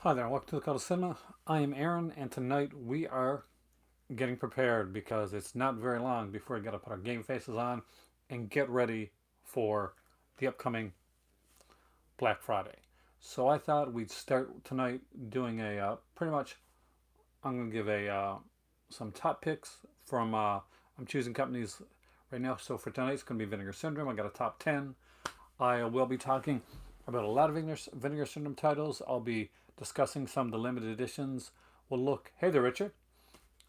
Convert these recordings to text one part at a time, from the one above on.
Hi there, welcome to the Call of Cinema. I am Aaron, and tonight we are getting prepared because it's not very long before we got to put our game faces on and get ready for the upcoming Black Friday. So I thought we'd start tonight doing a pretty much. I'm gonna give a some top picks from. I'm choosing companies right now. So for tonight, it's gonna be Vinegar Syndrome. I got a top 10. I will be talking about a lot of Vinegar Syndrome titles. I'll be discussing some of the limited editions. We'll look, hey there, Richard,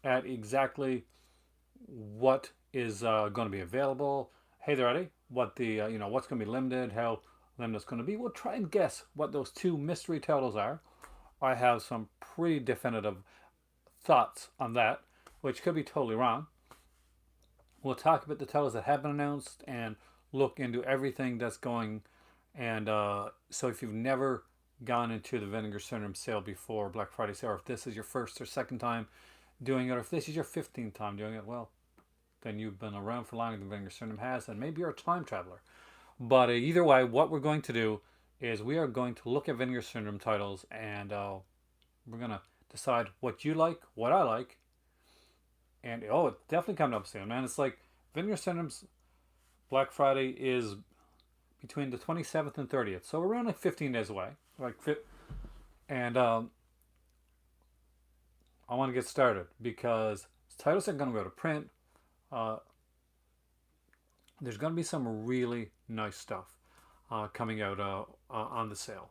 at exactly what is going to be available. Hey there, Eddie, what the what's going to be limited, how limited it's going to be. We'll try and guess what those two mystery titles are. I have some pretty definitive thoughts on that, which could be totally wrong. We'll talk about the titles that have been announced and look into everything that's going. And so if you've never gone into the Vinegar Syndrome sale before, Black Friday sale, or if this is your first or second time doing it, or if this is your 15th time doing it, well, then you've been around for longer than Vinegar Syndrome has, and maybe you're a time traveler. But either way, what we're going to do is we are going to look at Vinegar Syndrome titles, and we're going to decide what you like, what I like, and oh, it's definitely coming up soon, man. It's like Vinegar Syndrome's Black Friday is between the 27th and 30th, so we're around like 15 days away. And I want to get started because titles are going to go to print. Uh, there's going to be some really nice stuff coming out on the sale,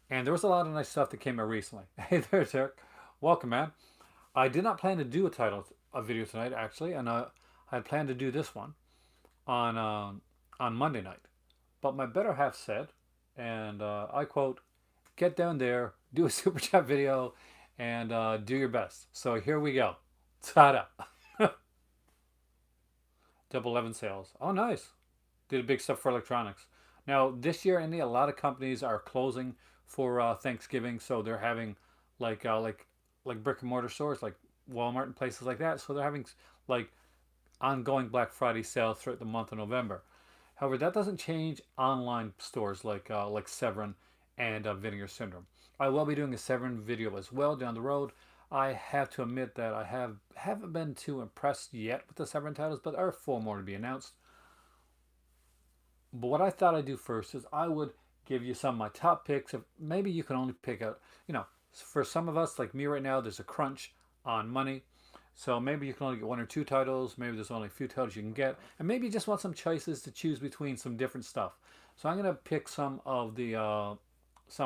and there was a lot of nice stuff that came out recently. Hey there, Derek. Welcome, man. I did not plan to do a video tonight actually, and I had planned to do this one on Monday night. But my better half said, and I quote, "Get down there, do a super chat video, and do your best." So here we go. Ta-da! Double 11 sales. Oh, nice. Did big stuff for electronics. Now this year, India, a lot of companies are closing for Thanksgiving, so they're having like uh, like like brick and mortar stores like Walmart and places like that. So they're having like ongoing Black Friday sales throughout the month of November. However, that doesn't change online stores like Severin and Vinegar Syndrome. I will be doing a Severin video as well down the road. I have to admit that haven't been too impressed yet with the Severin titles, but there are four more to be announced. But what I thought I'd do first is I would give you some of my top picks. If maybe you can only pick out, for some of us like me right now, there's a crunch on money. So maybe you can only get one or two titles. Maybe there's only a few titles you can get, and maybe you just want some choices to choose between some different stuff. So I'm gonna pick some of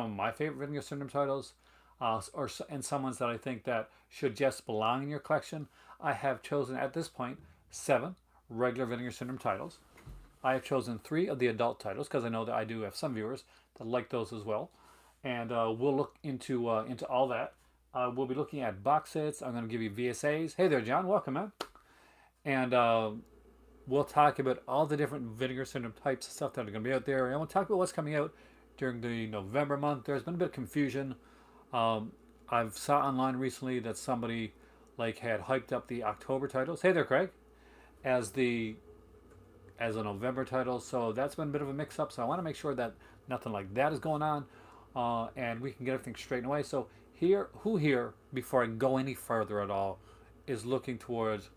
my favorite Vinegar Syndrome titles, and some ones that I think that should just belong in your collection. I have chosen at this point 7 regular Vinegar Syndrome titles. I have chosen 3 of the adult titles because I know that I do have some viewers that like those as well, and we'll look into all that. We'll be looking at box sets. I'm going to give you VSAs. Hey there, John. Welcome, man. And we'll talk about all the different Vinegar Syndrome types of stuff that are going to be out there, and we'll talk about what's coming out during the November month. There's been a bit of confusion. I've saw online recently that somebody like had hyped up the October titles. Hey there, Craig, as the as a November title. So that's been a bit of a mix-up. So I want to make sure that nothing like that is going on, and we can get everything straightened away. So who here, before I go any further at all, is looking towards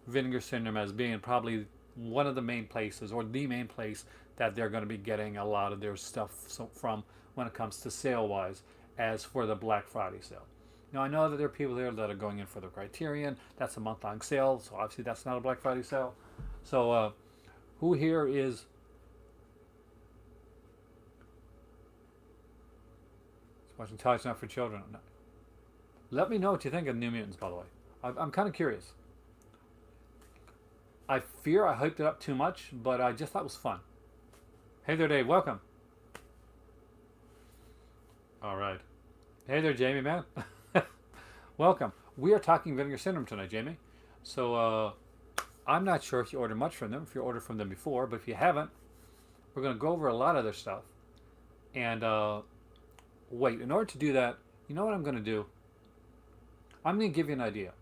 Vinegar Syndrome as being probably one of the main places or the main place that they're going to be getting a lot of their stuff from when it comes to sale-wise, as for the Black Friday sale. Now I know that there are people there that are going in for the Criterion. That's a month-long sale, so obviously that's not a Black Friday sale. So who here is watching College Not for Children? No. Let me know what you think of New Mutants, by the way. I'm kind of curious. I fear I hyped it up too much, but I just thought it was fun. Hey there, Dave. Welcome. All right. Hey there, Jamie, man. Welcome. We are talking Vinegar Syndrome tonight, Jamie. So I'm not sure if you ordered much from them, if you ordered from them before, but if you haven't, we're going to go over a lot of their stuff. And wait, in order to do that, you know what I'm going to do? I'm going to give you an idea.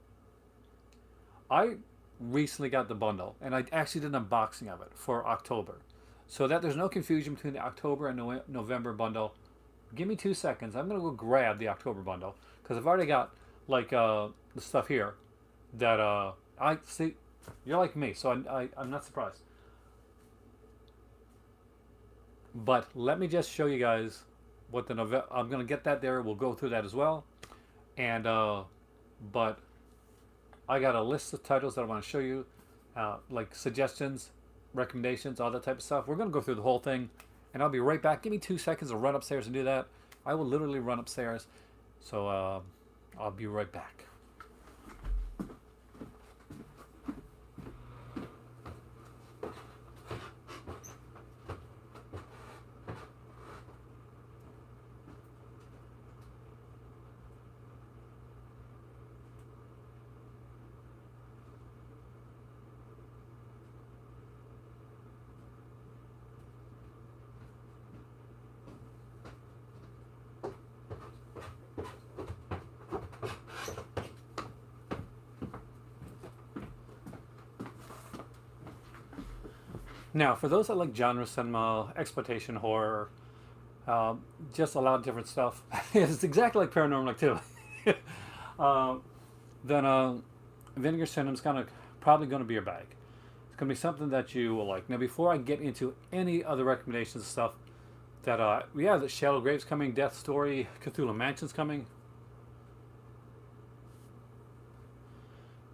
I recently got the bundle, and I actually did an unboxing of it for October, so that there's no confusion between the October and November bundle. Give me 2 seconds. I'm gonna go grab the October bundle because I've already got like the stuff here that I see. You're like me, so I'm not surprised. But let me just show you guys what the November. I'm gonna get that there. We'll go through that as well. And but I got a list of titles that I want to show you, like suggestions, recommendations, all that type of stuff. We're gonna go through the whole thing, and I'll be right back. Give me 2 seconds to run upstairs and do that. I will literally run upstairs. So I'll be right back. Now, for those that like genre cinema, exploitation horror, just a lot of different stuff. It's exactly like paranormal activity. uh, then Vinegar Cinema's kind of probably going to be your bag. It's going to be something that you will like. Now, before I get into any other recommendations and stuff, that yeah, the Shallow Grave's coming, Death Story, Cthulhu Mansion's coming.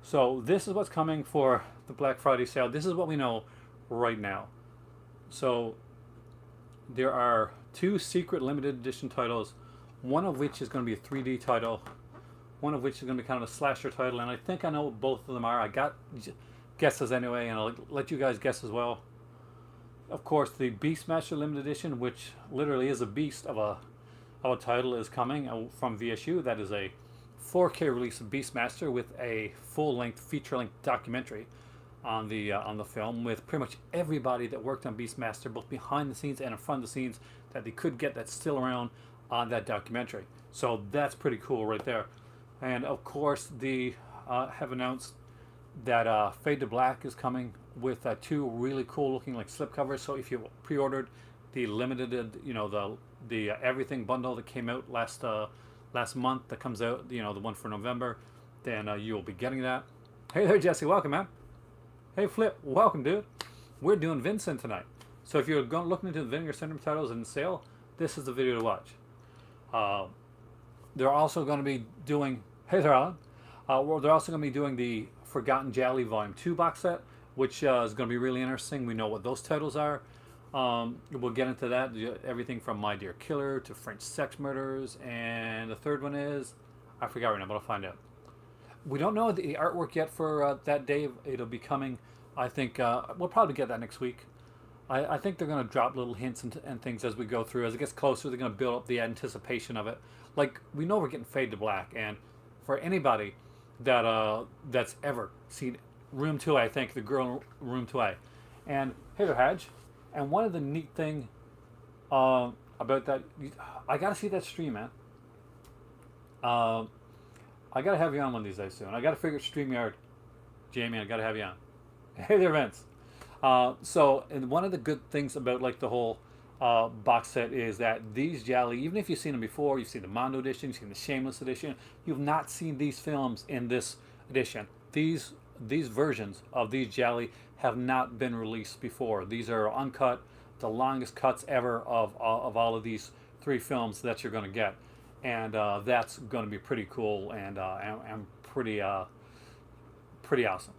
So this is what's coming for the Black Friday sale. This is what we know right now. So there are two secret limited edition titles, one of which is going to be a 3D title, one of which is going to be kind of a slasher title, and I think I know what both of them are. I got guesses anyway, and I'll let you guys guess as well. Of course, the Beastmaster limited edition, which literally is a beast of a title, is coming from VSU. That is a 4K release of Beastmaster with a full-length, feature-length documentary on the film with pretty much everybody that worked on Beastmaster, both behind the scenes and in front of the scenes, that they could get that's still around on that documentary. So that's pretty cool right there. And of course, the have announced that Fade to Black is coming with two really cool looking like slipcovers. So if you pre-ordered the limited, the everything bundle that came out last month, that comes out, the one for November, then you'll be getting that. Hey there, Jesse. Welcome, man. Hey, Flip. Welcome, dude. We're doing Vincent tonight. So if you're looking into the Vinegar Syndrome titles in sale, this is the video to watch. They're also going to be doing... Hey there, Alan. Well, they're also going to be doing the Forgotten Jolly Volume 2 box set, which is going to be really interesting. We know what those titles are. We'll get into that. Everything from My Dear Killer to French Sex Murders. And the third one is... I forgot right now, but I'll find out. We don't know the artwork yet for that day. It'll be coming. I think we'll probably get that next week. I think they're going to drop little hints and things as we go through. As it gets closer, they're going to build up the anticipation of it. Like, we know we're getting Fade to Black. And for anybody that that's ever seen Room 2A, I think, the girl in Room 2A. And hey there, Hadj. And one of the neat thing about that, I got to see that stream, man. I gotta have you on one of these days soon. I gotta figure StreamYard. Jamie, I gotta have you on. Hey there, Vince. And one of the good things about like the whole box set is that these Jolly, even if you've seen them before, you've seen the Mondo edition, you've seen the Shameless edition, you've not seen these films in this edition. These versions of these Jolly have not been released before. These are uncut, the longest cuts ever of all of these three films that you're going to get. And that's going to be pretty cool and pretty awesome.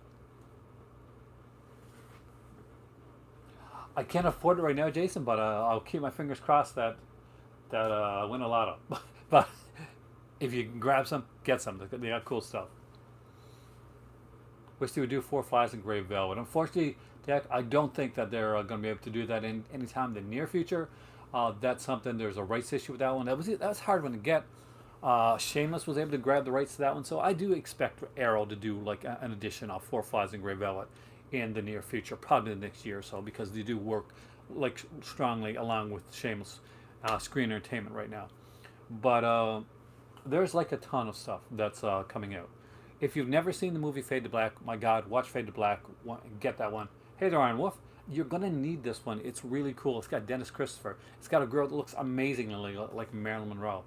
I can't afford it right now, Jason, but I'll keep my fingers crossed that I win a lotto. But if you can grab some, get some. They got cool stuff. Wish they would do Four Flies and Grey Velvet. Unfortunately, I don't think that they're going to be able to do that in anytime in the near future. That's something. There's a rights issue with that one. That was a hard one to get. Shameless was able to grab the rights to that one, so I do expect Arrow to do like an edition of Four Flies and Grey Velvet in the near future, probably the next year or so, because they do work like strongly along with Shameless Screen Entertainment right now. But there's like a ton of stuff that's coming out. If you've never seen the movie Fade to Black, my God, watch Fade to Black. Get that one. Hey there, Iron Wolf. you're gonna need this one. It's really cool. It's got Dennis Christopher. It's got a girl that looks amazingly like Marilyn Monroe.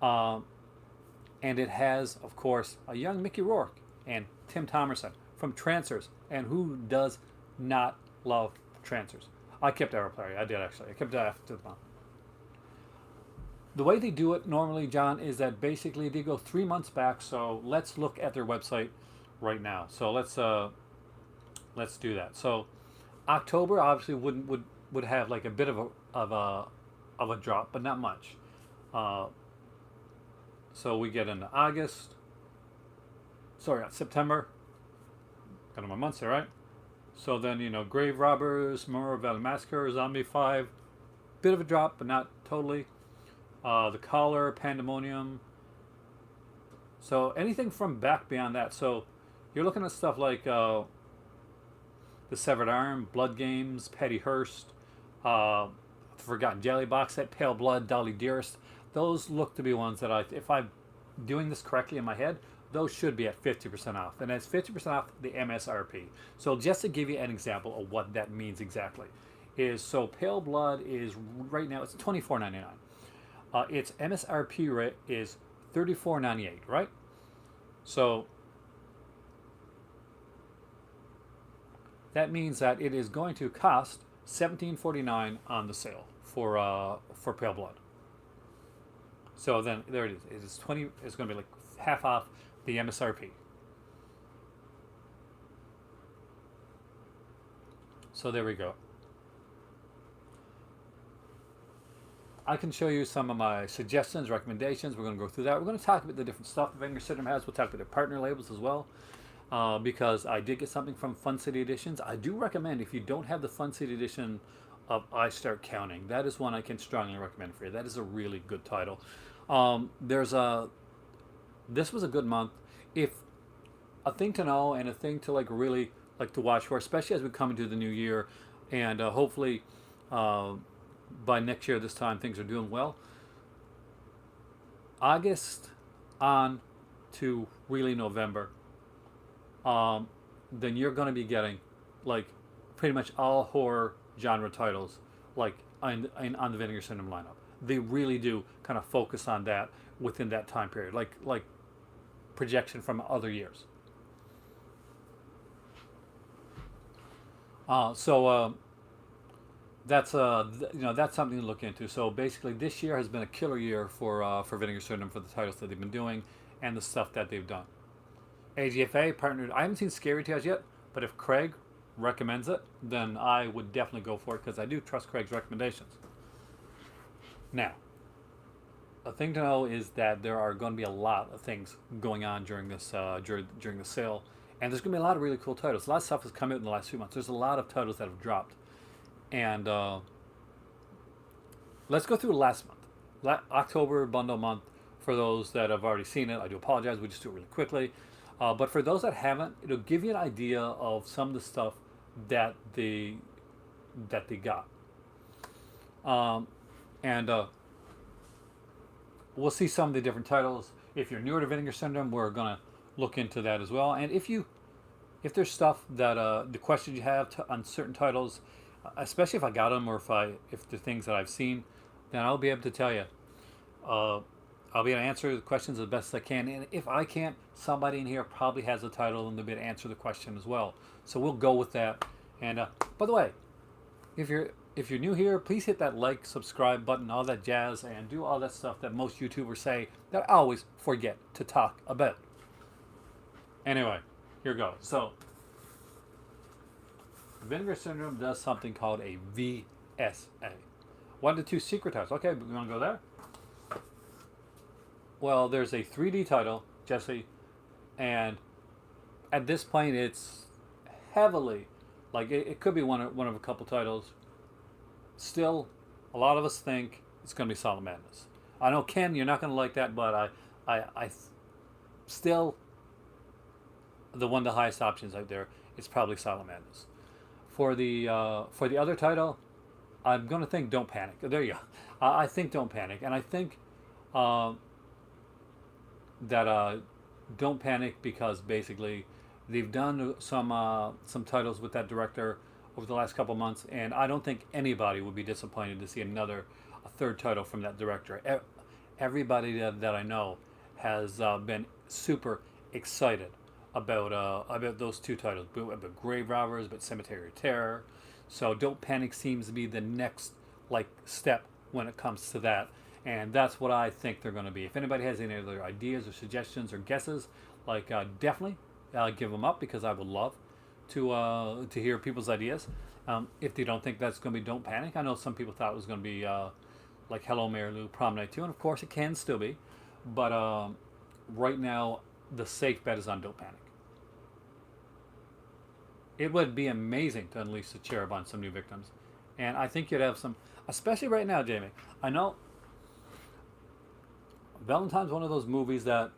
Uh, and it has, of course, a young Mickey Rourke and Tim Thomerson from Trancers. And who does not love Trancers? I kept Aeroplayer. I did actually. I kept it after the month. The way they do it normally, John, is that basically they go 3 months back. So let's look at their website right now. So let's do that. So October obviously would have like a bit of a drop, but not much. Uh, so we get into August. Sorry, September. Got my months here, right? So then Grave Robbers, Memorial Massacre, Zombie 5, bit of a drop, but not totally. The Collar, Pandemonium. So anything from back beyond that. So you're looking at stuff like The Severed Arm, Blood Games, Patty Hearst, Forgotten Jelly Box Set, Pale Blood, Dolly Dearest. Those look to be ones that if I'm doing this correctly in my head, those should be at 50% off. And that's 50% off the MSRP. So just to give you an example of what that means exactly, so Pale Blood is right now, it's $24.99. Its MSRP rate is $34.98, right? So that means that it is going to cost $17.49 on the sale for Pale Blood. So then there it is. It is 20. It's going to be like half off the MSRP. So there we go. I can show you some of my suggestions, recommendations. We're going to go through that. We're going to talk about the different stuff Vinegar Syndrome has. We'll talk about their partner labels as well. Because I did get something from Fun City Editions. I do recommend, if you don't have the Fun City Edition of I Start Counting, that is one I can strongly recommend for you. That is a really good title. This was a good month. If a thing to know and a thing to really to watch for, especially as we come into the new year, and hopefully by next year this time things are doing well. August on to really November. Then you're going to be getting pretty much all horror genre titles on the Vinegar Syndrome lineup. They really do kind of focus on that within that time period, like projection from other years. So that's that's something to look into. So basically, this year has been a killer year for Vinegar Syndrome, for the titles that they've been doing and the stuff that they've done. AGFA partnered. I haven't seen Scary Tales yet, but if Craig recommends it, then I would definitely go for it because I do trust Craig's recommendations. Now, a thing to know is that there are going to be a lot of things going on during this during the sale, and there's going to be a lot of really cool titles. A lot of stuff has come out in the last few months. There's a lot of titles that have dropped, and let's go through last month, October bundle month. For those that have already seen it, I do apologize. We just do it really quickly. But for those that haven't, it'll give you an idea of some of the stuff that they got. And we'll see some of the different titles. If you're newer to Vinegar Syndrome, we're gonna look into that as well. And if there's stuff that the questions you have on certain titles, especially if I got them or if the things that I've seen, then I'll be able to tell you. I'll be able to answer the questions as best as I can. And if I can't, somebody in here probably has a title and they'll be able to answer the question as well. So we'll go with that. And by the way, if you're new here, please hit that like, subscribe button, all that jazz, and do all that stuff that most YouTubers say that I always forget to talk about. Anyway, here goes. So, Vinegar Syndrome does something called a VSA. 1 to 2 secret titles. Okay, we want to go there? Well, there's a 3D title, Jesse, and at this point it's heavily, it could be one of a couple titles. Still, a lot of us think it's going to be Silent Madness. I know, Ken, you're not going to like that, but I still, the one of the highest options out there is probably Silent Madness. For the other title, I'm going to think Don't Panic. There you go. I think Don't Panic, and I think that Don't Panic because basically they've done some titles with that director over the last couple months, and I don't think anybody would be disappointed to see a third title from that director. Everybody that I know has been super excited about those two titles, about Grave Robbers, about Cemetery of Terror. So Don't Panic seems to be the next like step when it comes to that, and that's what I think they're going to be. If anybody has any other ideas or suggestions or guesses, like definitely give them up because I would love to hear people's ideas. If they don't think that's going to be Don't Panic, I know some people thought it was going to be like Hello Mary Lou Prom Night 2, and of course it can still be, but right now the safe bet is on Don't Panic. It would be amazing to unleash the cherub on some new victims, and I think you'd have some, especially right now, Jamie. I know Valentine's one of those movies that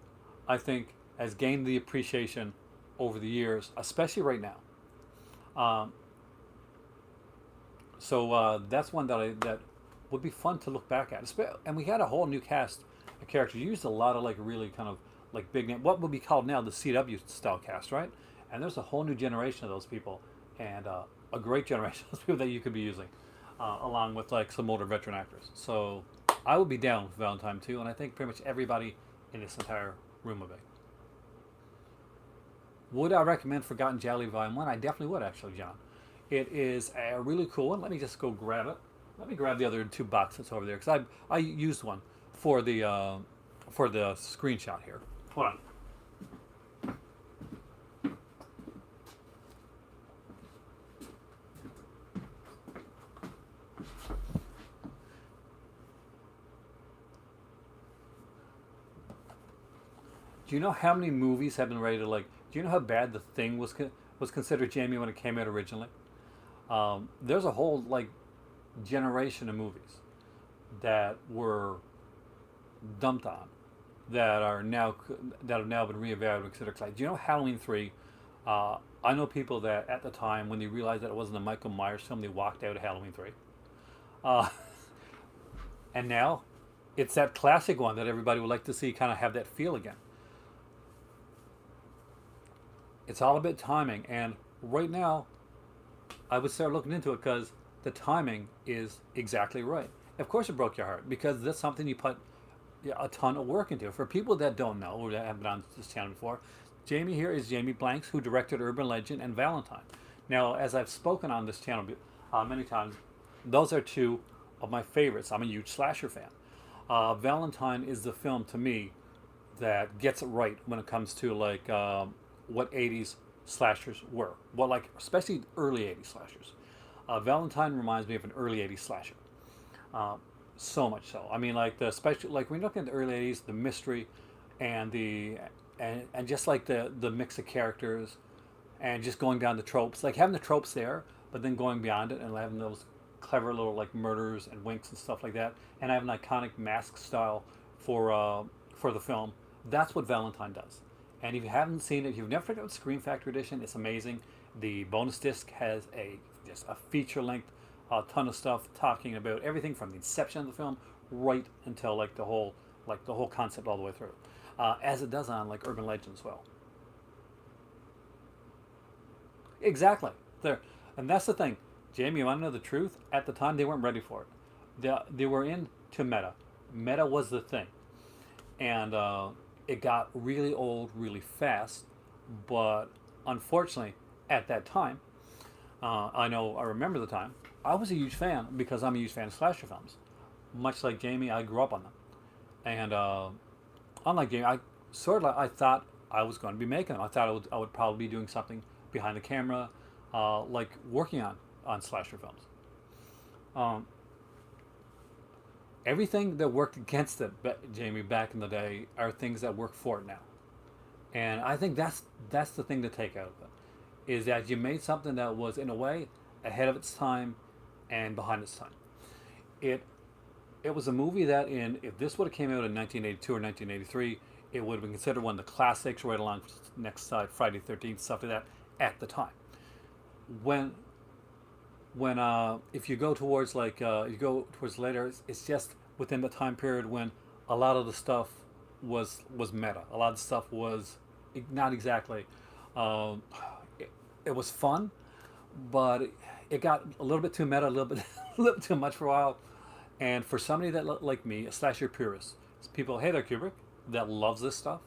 I think has gained the appreciation over the years, especially right now. Um, so that's one that would be fun to look back at. And we had a whole new cast of characters. You used a lot of like really kind of like big name, what would be called now the CW style cast, right? And there's a whole new generation of those people, and a great generation of those people that you could be using, along with like some older veteran actors. So I would be down with Valentine too, and I think pretty much everybody in this entire room would be. Would I recommend Forgotten Jolly Volume 1? I definitely would, actually, John. It is a really cool one. Let me just go grab it. Let me grab the other two boxes over there, because I used one for the screenshot here. Hold on. Do you know how many movies have been ready to like? Do you know how bad The Thing was considered, Jamie, when it came out originally? There's a whole like generation of movies that were dumped on that have now been reevaluated and considered classic. Do you know Halloween 3? I know people that at the time when they realized that it wasn't a Michael Myers film, they walked out of Halloween 3. Uh, and now it's that classic one that everybody would like to see kind of have that feel again. It's all about timing, and right now I would start looking into it because the timing is exactly right. Of course it broke your heart because that's something you put a ton of work into. For people that don't know or that haven't been on this channel before, Jamie here is Jamie Blanks, who directed Urban Legend and Valentine. Now, as I've spoken on this channel many times, those are two of my favorites. I'm a huge slasher fan. Valentine is the film to me that gets it right when it comes to like what 80s slashers were. Well, like especially early 80s slashers. Valentine reminds me of an early 80s slasher. So much so. I mean, like the special, like when you look at the early 80s, the mystery and and just like the mix of characters and just going down the tropes, like having the tropes there, but then going beyond it and having those clever little like murders and winks and stuff like that, and having an iconic mask style for the film. That's what Valentine does. And if you haven't seen it, if you've never checked out Scream Factory Edition, it's amazing. The bonus disc has just a feature length, a ton of stuff talking about everything from the inception of the film right until like the whole concept all the way through, as it does on like Urban Legend as well. Exactly there, and that's the thing, Jamie. You want to know the truth? At the time, they weren't ready for it. They were into meta. Meta was the thing, and it got really old really fast. But unfortunately, at that time, I remember the time. I was a huge fan because I'm a huge fan of slasher films. Much like Jamie, I grew up on them, and unlike Jamie, I thought I was going to be making them. I thought I would probably be doing something behind the camera, like working on slasher films. Um, Everything that worked against it, Jamie, back in the day, are things that work for it now. And I think that's the thing to take out of it, is that you made something that was in a way ahead of its time and behind its time. It it was a movie that if this would have came out in 1982 or 1983, it would have been considered one of the classics right along next side Friday the 13th, stuff like that at the time. When if you go towards later, it's just within the time period when a lot of the stuff was meta. A lot of the stuff was not exactly. It was fun, but it got a little bit too meta, a little bit a little too much for a while. And for somebody that like me, a slasher purist, people, hey there, Kubrick, that loves this stuff,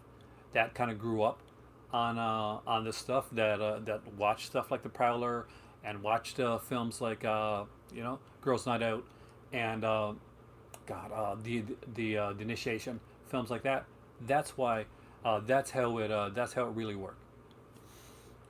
that kind of grew up on this stuff, that watched stuff like The Prowler and watched films like Girls Night Out and the Initiation, films like that. That's why that's how it really worked.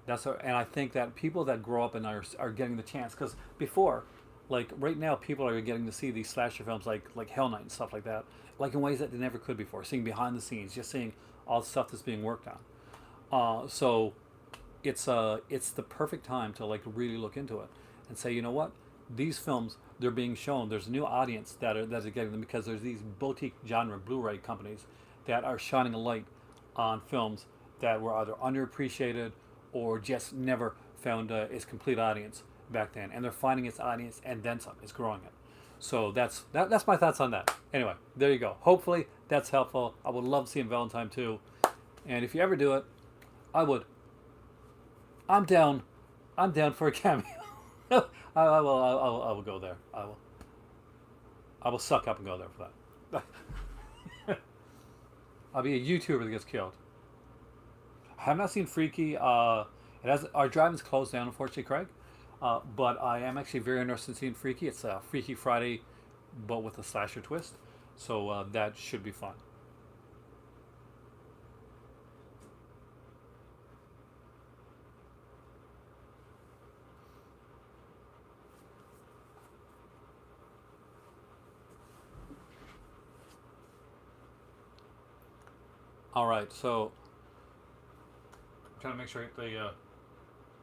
And I think that people that grow up and are getting the chance, because before, like right now, people are getting to see these slasher films like Hell Night and stuff like that, like in ways that they never could before. Seeing behind the scenes, just seeing all the stuff that's being worked on. So it's the perfect time to like really look into it and say, you know what, these films, they're being shown. There's a new audience that are getting them because there's these boutique genre Blu-ray companies that are shining a light on films that were either underappreciated or just never found its complete audience back then, and they're finding its audience and then some. It's growing it. So that's my thoughts on that. Anyway, there you go. Hopefully that's helpful. I would love seeing Valentine too, and if you ever do it, I would. I'm down. I'm down for a cameo. I will go there. I will suck up and go there for that. I'll be a YouTuber that gets killed. I have not seen Freaky. It has our drive-in's closed down, unfortunately, Craig. But I am actually very interested in seeing Freaky. It's a Freaky Friday, but with a slasher twist. So that should be fun. All right, so I'm trying to make sure the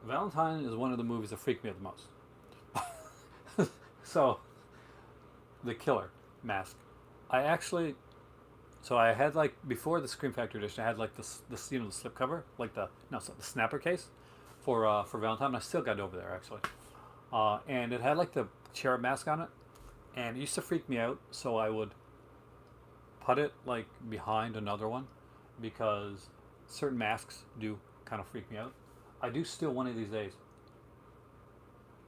Valentine is one of the movies that freak me out the most. So the Killer Mask. I actually, so I had like before the Scream Factory edition, I had like this the slip cover, like the no so the snapper case for Valentine. And I still got it over there actually, and it had like the cherub mask on it, and it used to freak me out. So I would put it like behind another one because certain masks do kind of freak me out. I do still one of these days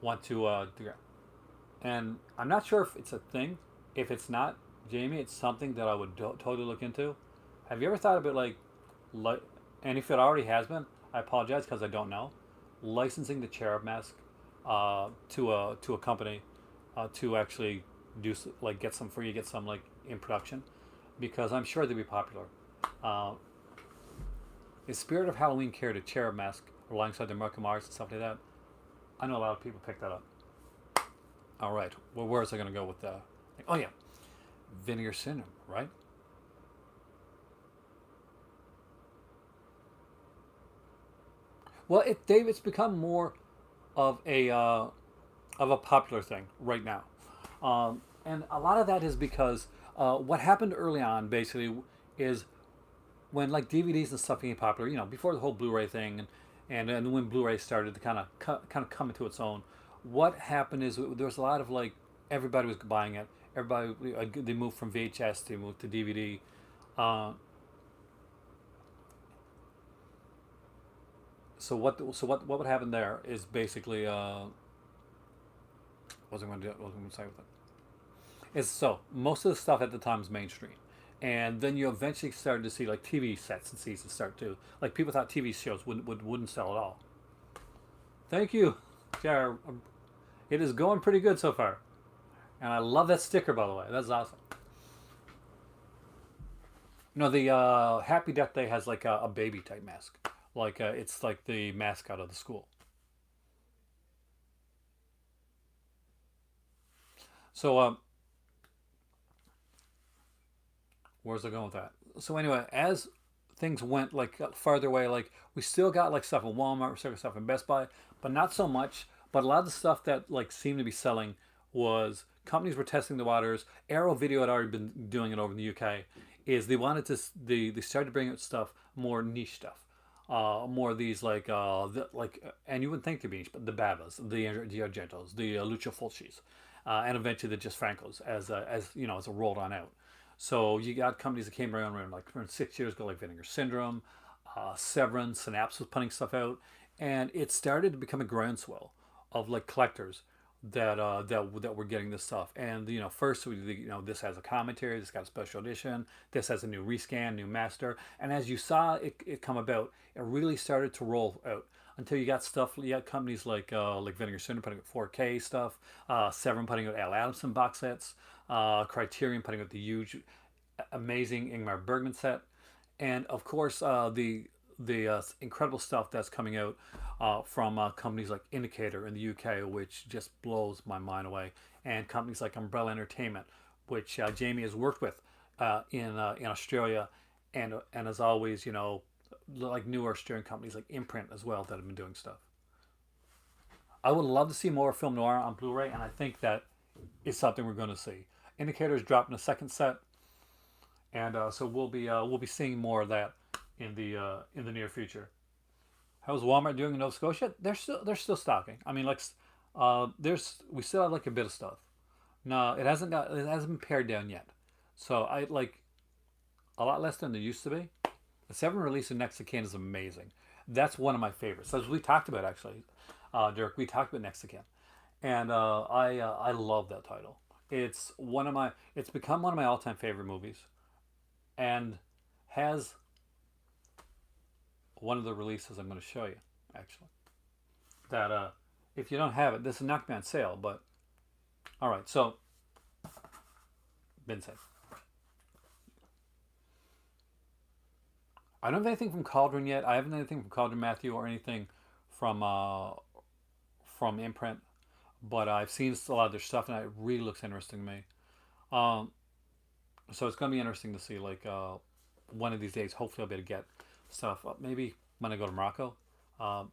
want to and I'm not sure if it's a thing. If it's not, Jamie, it's something that I would totally look into. Have you ever thought about like, and if it already has been, I apologize because I don't know, licensing the cherub mask to a company to actually do like get some for you, get some like in production, because I'm sure they'd be popular. Uh, is Spirit of Halloween carried a cherub mask alongside the Markham Mars and stuff like that? I know a lot of people pick that up. All right. Well, where is I going to go with that? Oh yeah, Vinegar Syndrome, right? Well, Dave, it's become more of a popular thing right now, and a lot of that is because what happened early on basically is when like DVDs and stuff became popular. You know, before the whole Blu-ray thing, and when Blu-ray started to kind of come into its own. What happened is there was a lot of like everybody was buying it. Everybody they moved from VHS, they moved to DVD. Uh, what would happen there is basically what was I going to say with it? Is so most of the stuff at the time was mainstream, and then you eventually started to see like TV sets and seasons start to like people thought TV shows wouldn't sell at all. Thank you, Jared. It is going pretty good so far, and I love that sticker by the way. That's awesome. No, the Happy Death Day has like a baby type mask, like it's like the mascot of the school. So where's it going with that? So anyway, as things went like farther away, like we still got like stuff in Walmart, we still got stuff in Best Buy, but not so much. But a lot of the stuff that like seemed to be selling was companies were testing the waters. Arrow Video had already been doing it over in the UK. Is they wanted to they started to bring out stuff more niche stuff, more of these and you wouldn't think to be niche, but the Babas, the Argentos, the Lucio Fulcis, and eventually the Just Francos as you know as it rolled on out. So you got companies that came around around 6 years ago, like Vinegar Syndrome, Severance, Synapse was putting stuff out, and it started to become a groundswell of like collectors. that we're getting this stuff. And first this has a commentary, this got a special edition, this has a new rescan, new master, and as you saw it come about, it really started to roll out until you got stuff. You got companies like Vinegar putting out 4K stuff, Severin putting out Al Adamson box sets, Criterion putting out the huge, amazing Ingmar Bergman set, and of course the incredible stuff that's coming out from companies like Indicator in the UK, which just blows my mind away, and companies like Umbrella Entertainment, which Jamie has worked with in Australia, and as always, like newer Australian companies like Imprint as well that have been doing stuff. I would love to see more film noir on Blu-ray, and I think that is something we're going to see. Indicator is dropping a second set, and so we'll be seeing more of that in the near future. How's Walmart doing in Nova Scotia? They're still stocking. I mean, like, there's we still have like a bit of stuff. No, it hasn't been pared down yet. So I like a lot less than there used to be. The seven release of Mexican is amazing. That's one of my favorites. As we talked about actually, Dirk, we talked about Mexican, and I love that title. It's become one of my all time favorite movies, and has one of the releases I'm going to show you actually. That if you don't have it, this is not going to be on sale. But all right, so been said. I don't have anything from Cauldron yet. I haven't anything from Cauldron Matthew or anything from Imprint, but I've seen a lot of their stuff and it really looks interesting to me. Um, so it's gonna be interesting to see like one of these days. Hopefully, I'll be able to get stuff. Maybe when I go to Morocco, um,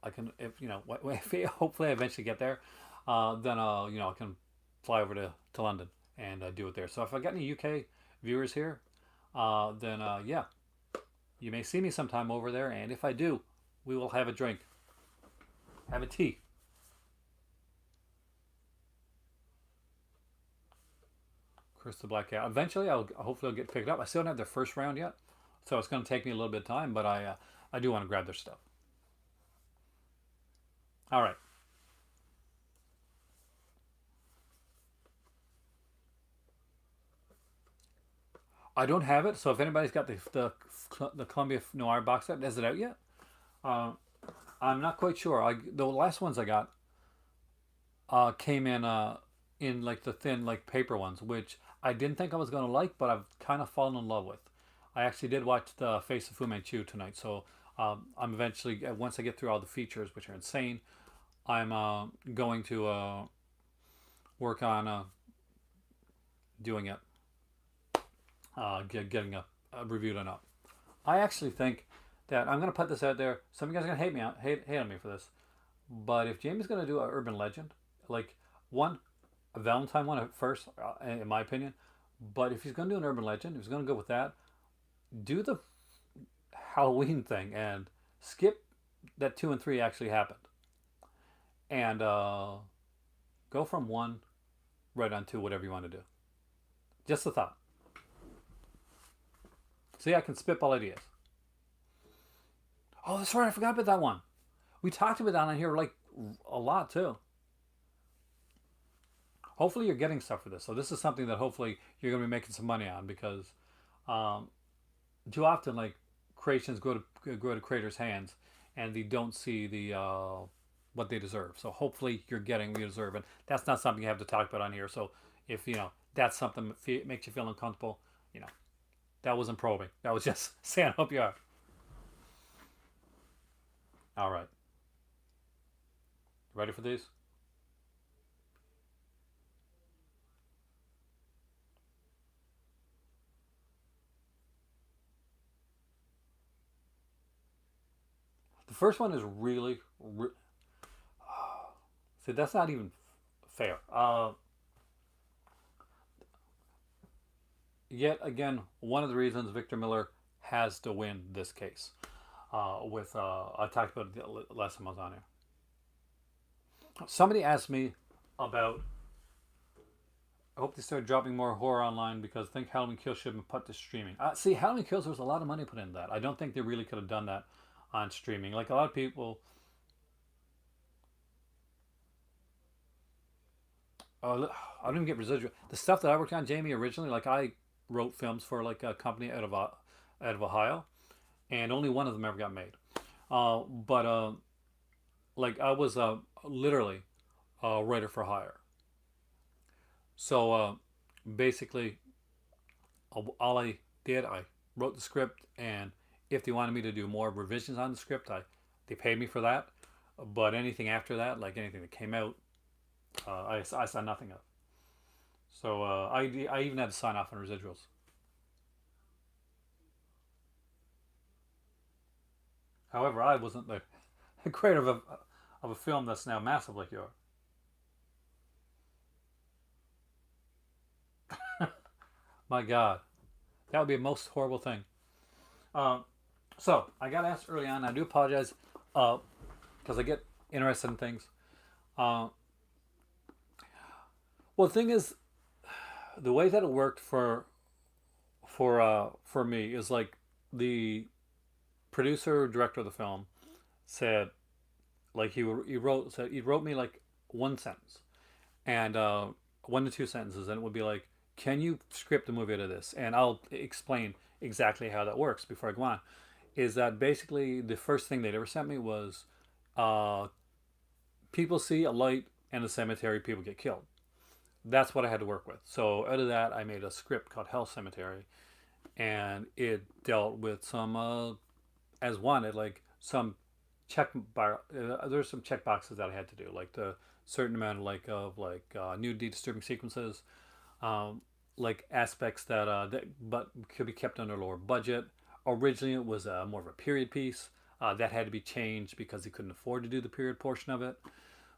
I can if if hopefully I eventually get there. Then I can fly over to London and do it there. So if I got any UK viewers here, then yeah, you may see me sometime over there, and if I do, we will have a drink, have a tea. Crystal Black Cat. Eventually, hopefully I'll get picked up. I still don't have their first round yet, so it's going to take me a little bit of time. But I do want to grab their stuff. All right. I don't have it, so if anybody's got the Columbia Noir box set, is it out yet? Uh, I'm not quite sure. The last ones I got came in like the thin like paper ones, which I didn't think I was gonna like, but I've kind of fallen in love with. I actually did watch the Face of Fu Manchu tonight, so I'm eventually once I get through all the features, which are insane, I'm going to work on doing it, getting a review done up. I actually think that I'm gonna put this out there. Some of you guys are gonna hate on me for this, but if Jamie's gonna do an urban legend, like one a Valentine one at first, in my opinion. But if he's going to do an urban legend, if he's going to go with that, do the Halloween thing and skip that 2 and 3 actually happened, and go from one right on to whatever you want to do. Just a thought. See, I can spitball ideas. Oh, that's right. I forgot about that one. We talked about that on here like a lot too. Hopefully, you're getting stuff for this. So this is something that hopefully you're going to be making some money on because um, too often like creations go to creators' hands and they don't see the what they deserve. So hopefully you're getting what you deserve, and that's not something you have to talk about on here. So if that's something that makes you feel uncomfortable, you know that wasn't probing. That was just saying I hope you are. All right, ready for these? The first one is really, see that's not even fair. Yet again, one of the reasons Victor Miller has to win this case. With I talked about it the last time I was on here. Somebody asked me about. I hope they start dropping more horror online because I think Halloween Kills should have been put to streaming. See, Halloween Kills, there was a lot of money put into that. I don't think they really could have done that on streaming. Like a lot of people, I don't even get residual. The stuff that I worked on, Jamie, originally, like I wrote films for like a company out of Ohio, and only one of them ever got made. But like I was literally a writer for hire. So basically, all I did, I wrote the script, and if they wanted me to do more revisions on the script, they paid me for that. But anything after that, like anything that came out, I saw nothing of. So I even had to sign off on residuals. However, I wasn't the creator of a film that's now massive like yours. My God, that would be a most horrible thing. Um, so I got asked early on. I do apologize because I get interested in things. Uh, well, the thing is, the way that it worked for me is like the producer director of the film said like he wrote me like one sentence and 1 to 2 sentences, and it would be like, can you script a movie out of this? And I'll explain exactly how that works before I go on. Is that basically the first thing they'd ever sent me was uh, people see a light in the cemetery, people get killed. That's what I had to work with. So out of that, I made a script called Hell Cemetery, and it dealt with some as wanted, like some there's some check boxes that I had to do, like the certain amount of nudity disturbing sequences, um, like aspects that but could be kept under lower budget. Originally, it was more of a period piece that had to be changed because they couldn't afford to do the period portion of it.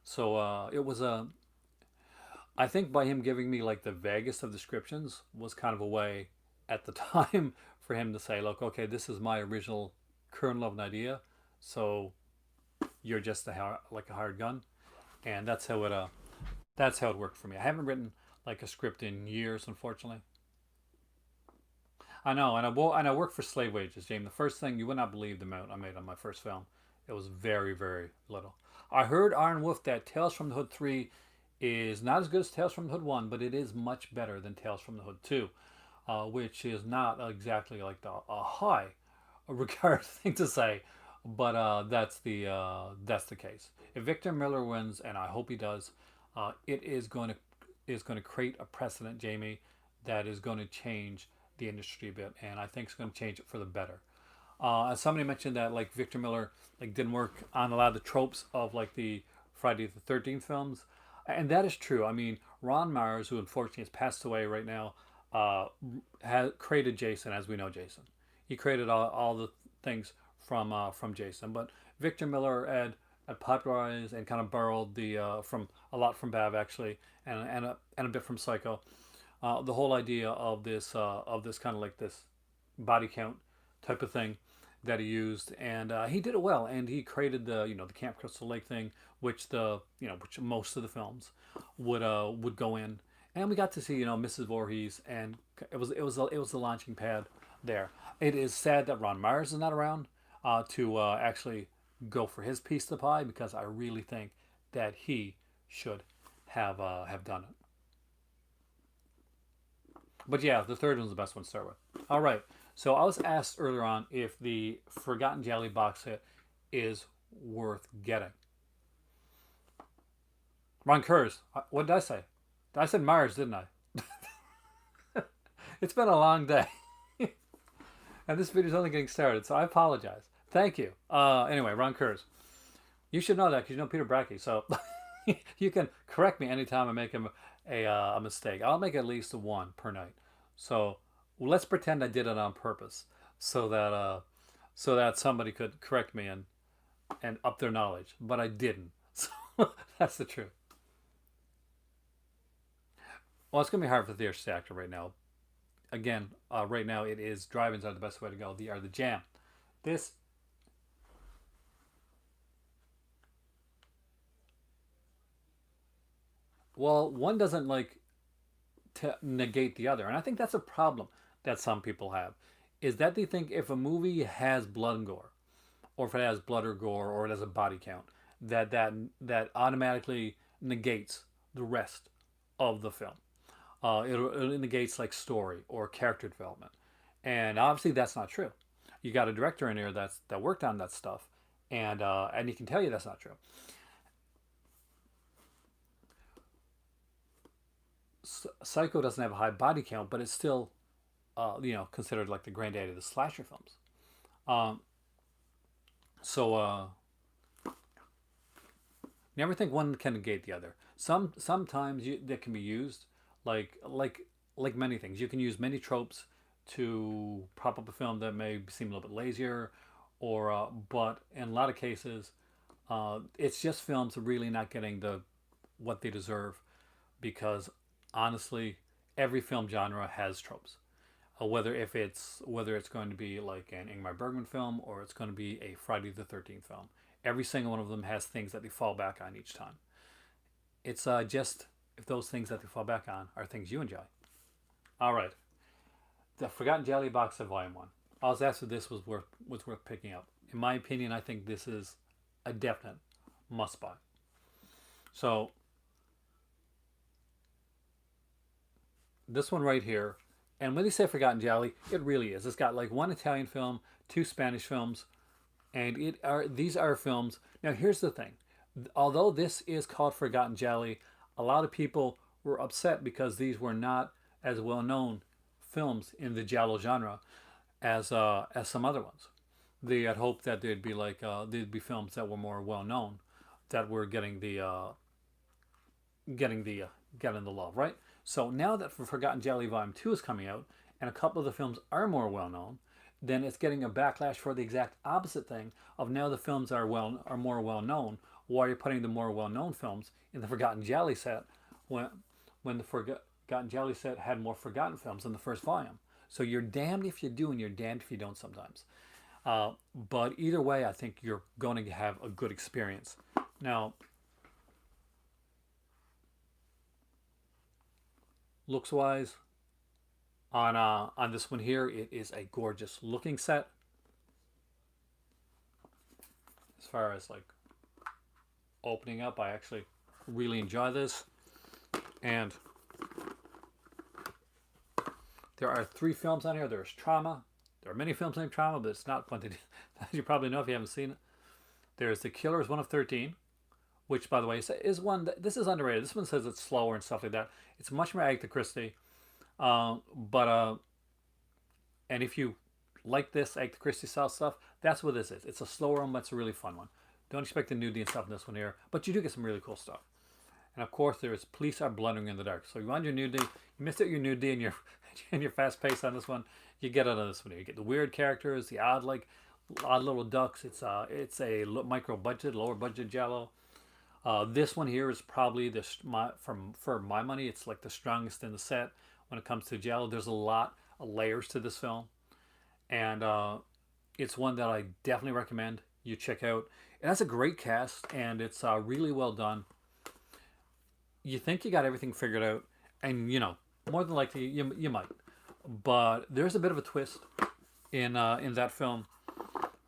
So it was a. I think by him giving me like the vaguest of descriptions was kind of a way at the time for him to say, look, okay, this is my original kernel of an idea, so you're just like a hired gun, and that's how it worked for me. I haven't written like a script in years, unfortunately. I know, and I worked for slave wages, James. The first thing, you would not believe the amount I made on my first film. It was very, very little. I heard Iron Wolf that Tales from the Hood 3 is not as good as Tales from the Hood 1, but it is much better than Tales from the Hood 2, which is not exactly like a high regard thing to say, but that's the case. If Victor Miller wins, and I hope he does, it is going to create a precedent, Jamie, that is going to change the industry a bit, and I think it's going to change it for the better. As somebody mentioned that like Victor Miller like didn't work on a lot of the tropes of like the Friday the 13th films, and that is true. I mean, Ron Mars, who unfortunately has passed away right now, uh, has created Jason as we know Jason. He created all the things from Jason, but Victor Miller had popularized and kind of borrowed the from a lot from Bav actually, and a bit from Psycho. The whole idea of this kind of like this body count type of thing that he used, and he did it well. And he created the the Camp Crystal Lake thing, which which most of the films would go in, and we got to see Mrs. Voorhees, and it was the launching pad there. It is sad that Ron Myers is not around to actually go for his piece of the pie, because I really think that he should have done it. But yeah, the third one's the best one to start with. All right. So I was asked earlier on if the Forgotten Jelly box set is worth getting. Ron Kurz, what did I say? I said Myers, didn't I? It's been a long day. And this video's only getting started, so I apologize. Thank you. Anyway, Ron Kurz. You should know that because you know Peter Brackey, so you can correct me anytime I make a mistake. I'll make at least one per night. So let's pretend I did it on purpose, so that somebody could correct me and up their knowledge, but I didn't. So that's the truth. Well, it's gonna be hard for the theater actor right now. Again, right now it is drive-ins are the best way to go. They are the jam. This well, one doesn't like to negate the other, and I think that's a problem that some people have, is that they think if a movie has blood and gore, or if it has blood or gore, or it has a body count, that automatically negates the rest of the film. It indicates like story or character development, and obviously that's not true. You got a director in there that worked on that stuff, and he can tell you that's not true. Psycho doesn't have a high body count, but it's still considered like the granddaddy of the slasher films. Um, so never think one can negate the other. Sometimes that can be used like like like many things. You can use many tropes to prop up a film that may seem a little bit lazier, or but in a lot of cases, it's just films really not getting the what they deserve because honestly, every film genre has tropes. Whether it's going to be like an Ingmar Bergman film or it's going to be a Friday the 13th film. Every single one of them has things that they fall back on each time. It's just if those things that they fall back on are things you enjoy. All right, the Forgotten Jelly box of Volume One. I was asked if this was worth picking up. In my opinion, I think this is a definite must buy. So this one right here, and when they say Forgotten Jelly, it really is. It's got like one Italian film, two Spanish films, and these are films. Now here's the thing: although this is called Forgotten Jelly, a lot of people were upset because these were not as well known films in the giallo genre as some other ones. They had hoped that they'd be films that were more well known, that were getting the love, right? So now that Forgotten Jelly Volume 2 is coming out, and a couple of the films are more well known, then it's getting a backlash for the exact opposite thing of now the films are more well known. Why are you putting the more well known films in the Forgotten Jelly set when the Forgotten Jelly set had more forgotten films in the first volume? So you're damned if you do and you're damned if you don't sometimes. But either way, I think you're going to have a good experience. Now, looks wise, on this one here, it is a gorgeous looking set. As far as like opening up, I actually really enjoy this. And there are 3 films on here. There's Trauma. There are many films named Trauma, but it's not one that you probably know if you haven't seen it. There's The Killer is one of 13, which, by the way, is one that this is underrated. This one says it's slower and stuff like that. It's much more Agatha Christie, but and if you like this Agatha Christie style stuff, that's what this is. It's a slower one, but it's a really fun one. Don't expect the nudity and stuff in this one here, but you do get some really cool stuff. And of course, there's Police Are Blundering in the Dark. So you want your nudity, you missed out your nudity and your and your fast pace on this one. You get it on this one here. You get the weird characters, the odd little ducks. It's a micro budget, lower budget Jello. This one here is probably for my money, it's like the strongest in the set when it comes to Jello. There's a lot of layers to this film, and it's one that I definitely recommend you check out. It has a great cast, and it's really well done. You think you got everything figured out, and more than likely you might, but there's a bit of a twist in that film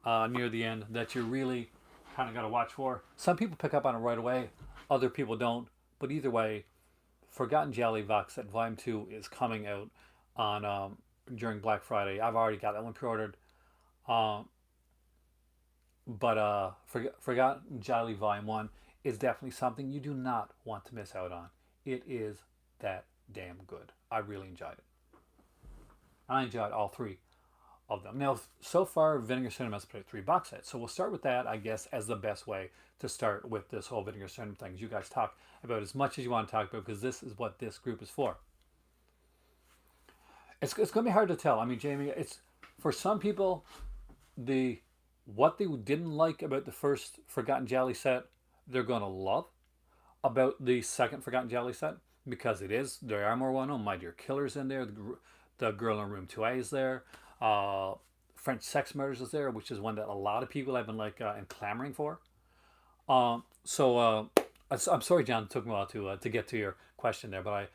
near the end that you really kind of got to watch for. Some people pick up on it right away, other people don't. But either way, Forgotten Jelly Vox at Volume 2 is coming out on during Black Friday. I've already got that one pre-ordered. Um, but Forgotten Jelly Volume 1 is definitely something you do not want to miss out on. It is that damn good. I really enjoyed it. I enjoyed all 3 of them. Now, so far, Vinegar Cinema has put out 3 box sets. So we'll start with that, I guess, as the best way to start with this whole Vinegar Cinema thing. You guys talk about as much as you want to talk about because this is what this group is for. It's going to be hard to tell. I mean, Jamie, it's for some people, what they didn't like about the first Forgotten Jelly set, they're going to love about the second Forgotten Jelly set because they are more well known. My Dear Killer's in there. The Girl in Room 2A is there. French Sex Murders is there, which is one that a lot of people have been and clamoring for. So I'm sorry, John, it took me a while to get to your question there, but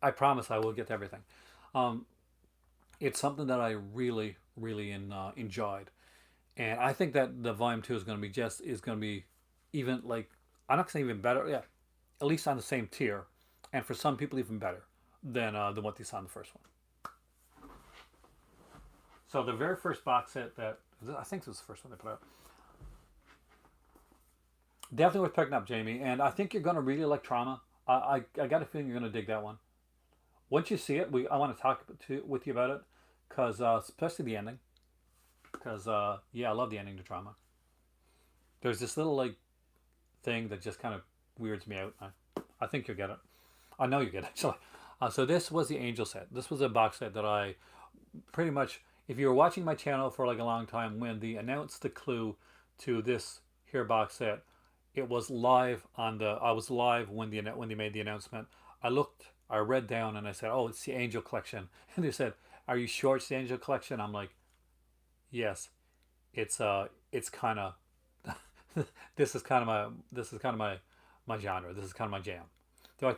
I promise I will get to everything. It's something that I really, really enjoyed, and I think that the Volume 2 is going to be even like I'm not saying even better, yeah, at least on the same tier and for some people even better than what they saw in the first one. So the very first box set that I think this was the first one they put out. Definitely worth picking up, Jamie, and I think you're going to really like Trauma. I got a feeling you're going to dig that one. Once you see it, I want to talk with you about it, because especially the ending, because yeah, I love the ending to Trauma. There's this little like thing that just kind of weirds me out. I think you'll get it. I know you get it actually. So this was the Angel set. This was a box set that I pretty much, if you were watching my channel for like a long time, when they announced the clue to this here box set, it was live on the. I was live when they made the announcement. I looked, I read down, and I said, "Oh, it's the Angel Collection." And they said, "Are you sure it's the Angel Collection?" I'm like, "Yes, it's kind of." This is kind of my genre. This is kind of my jam. Though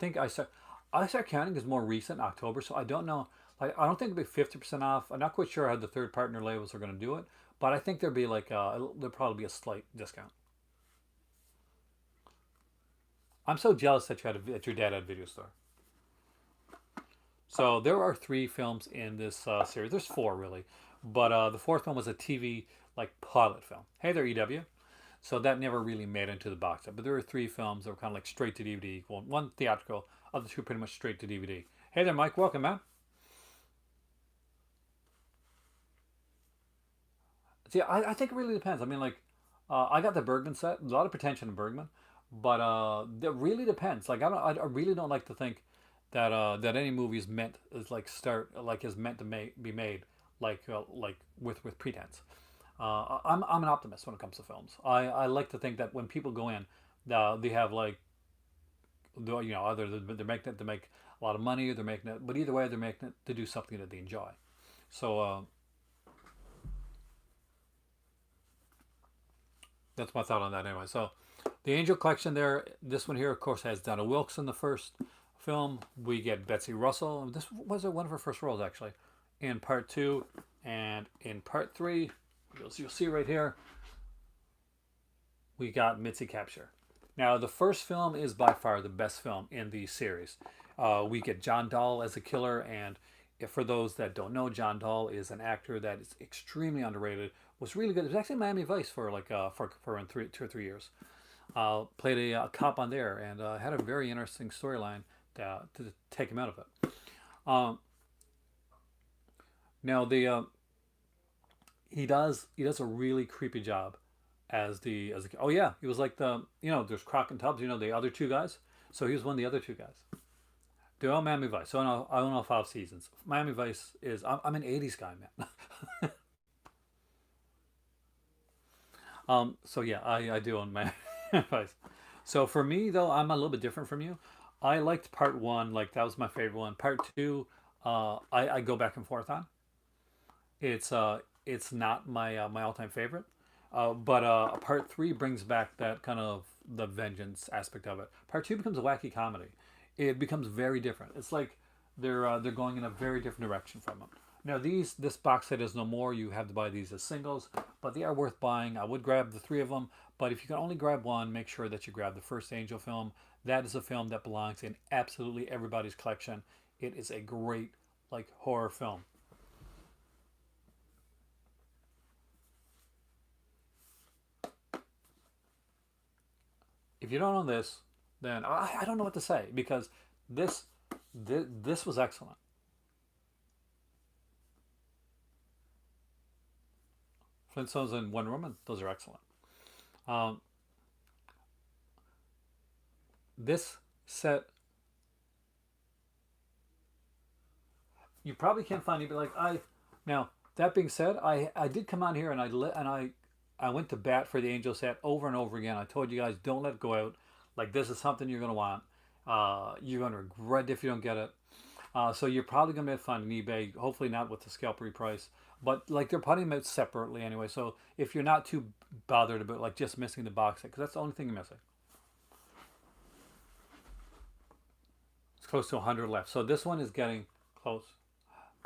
I start counting as more recent October, so I don't know. Like I don't think it'll be 50% off. I'm not quite sure how the third partner labels are going to do it, but I think there'll be like there'll probably be a slight discount. I'm so jealous that that your dad had a video store. So there are three films in this series. There's four really, but the fourth one was a TV like pilot film. Hey there, EW. So that never really made into the box set. But there were three films that were kind of like straight to DVD. Well, one theatrical, other two pretty much straight to DVD. Hey there, Mike. Welcome, man. See, I think it really depends. I mean, like, I got the Bergman set. A lot of pretension in Bergman, but it really depends. Like, I really don't like to think that any movie is meant is like start like is meant to be made like with pretense. I'm an optimist when it comes to films. I like to think that when people go in, they have like either they're making it to make a lot of money, or they're making it, but either way they're making it to do something that they enjoy. So that's my thought on that anyway. So the Angel Collection there, this one here of course has Donna Wilkes in the first film. We get Betsy Russell. This was one of her first roles actually in part two, and in part three, you'll see right here, we got Mitzi Capture. Now, the first film is by far the best film in the series. We get John Dahl as a killer, and if, for those that don't know, John Dahl is an actor that is extremely underrated. Was really good. It was actually in Miami Vice for like for 2 or 3 years. Played a cop on there, and had a very interesting storyline to take him out of it. Um, Now the he does a really creepy job as the oh yeah, he was like there's Croc and Tubbs, the other two guys. So he was one of the other two guys. They're all Miami Vice. So I don't know 5 seasons. Miami Vice is I'm an '80s guy, man. So yeah, I do own Miami Vice. So for me though, I'm a little bit different from you. I liked part one, like that was my favorite one. Part two, I go back and forth on. It's not my all time favorite. But part three brings back that kind of the vengeance aspect of it. Part two becomes a wacky comedy. It becomes very different. It's like they're going in a very different direction from it. Now this box set is no more. You have to buy these as singles, but they are worth buying. I would grab the three of them, but if you can only grab one, make sure that you grab the first Angel film. That is a film that belongs in absolutely everybody's collection. It is a great like horror film. If you don't own this, then I don't know what to say, because this this was excellent. Flintstones and Wonder Woman, those are excellent. Um, this set, you probably can't find it, but like now that being said, I did come on here and I went to bat for the Angel set over and over again. I told you guys, don't let it go out. Like, this is something you're gonna want. You're gonna regret if you don't get it. So you're probably gonna be able to find an eBay. Hopefully not with the scalper price, but like they're putting them out separately anyway. So if you're not too bothered about like just missing the box set, because that's the only thing you're missing. It's close to 100 left. So this one is getting close.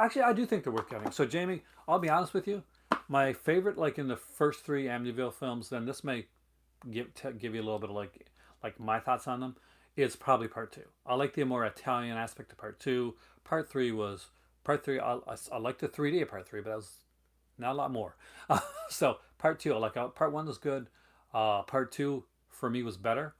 Actually, I do think they're worth getting. So Jamie, I'll be honest with you. My favorite, like in the first three Amityville films, then this may give you a little bit of like my thoughts on them. is probably part two. I like the more Italian aspect of part two. Part three was part three. I like the 3D of part three, but that was not a lot more. So part two, I like. Part one was good. Part two for me was better.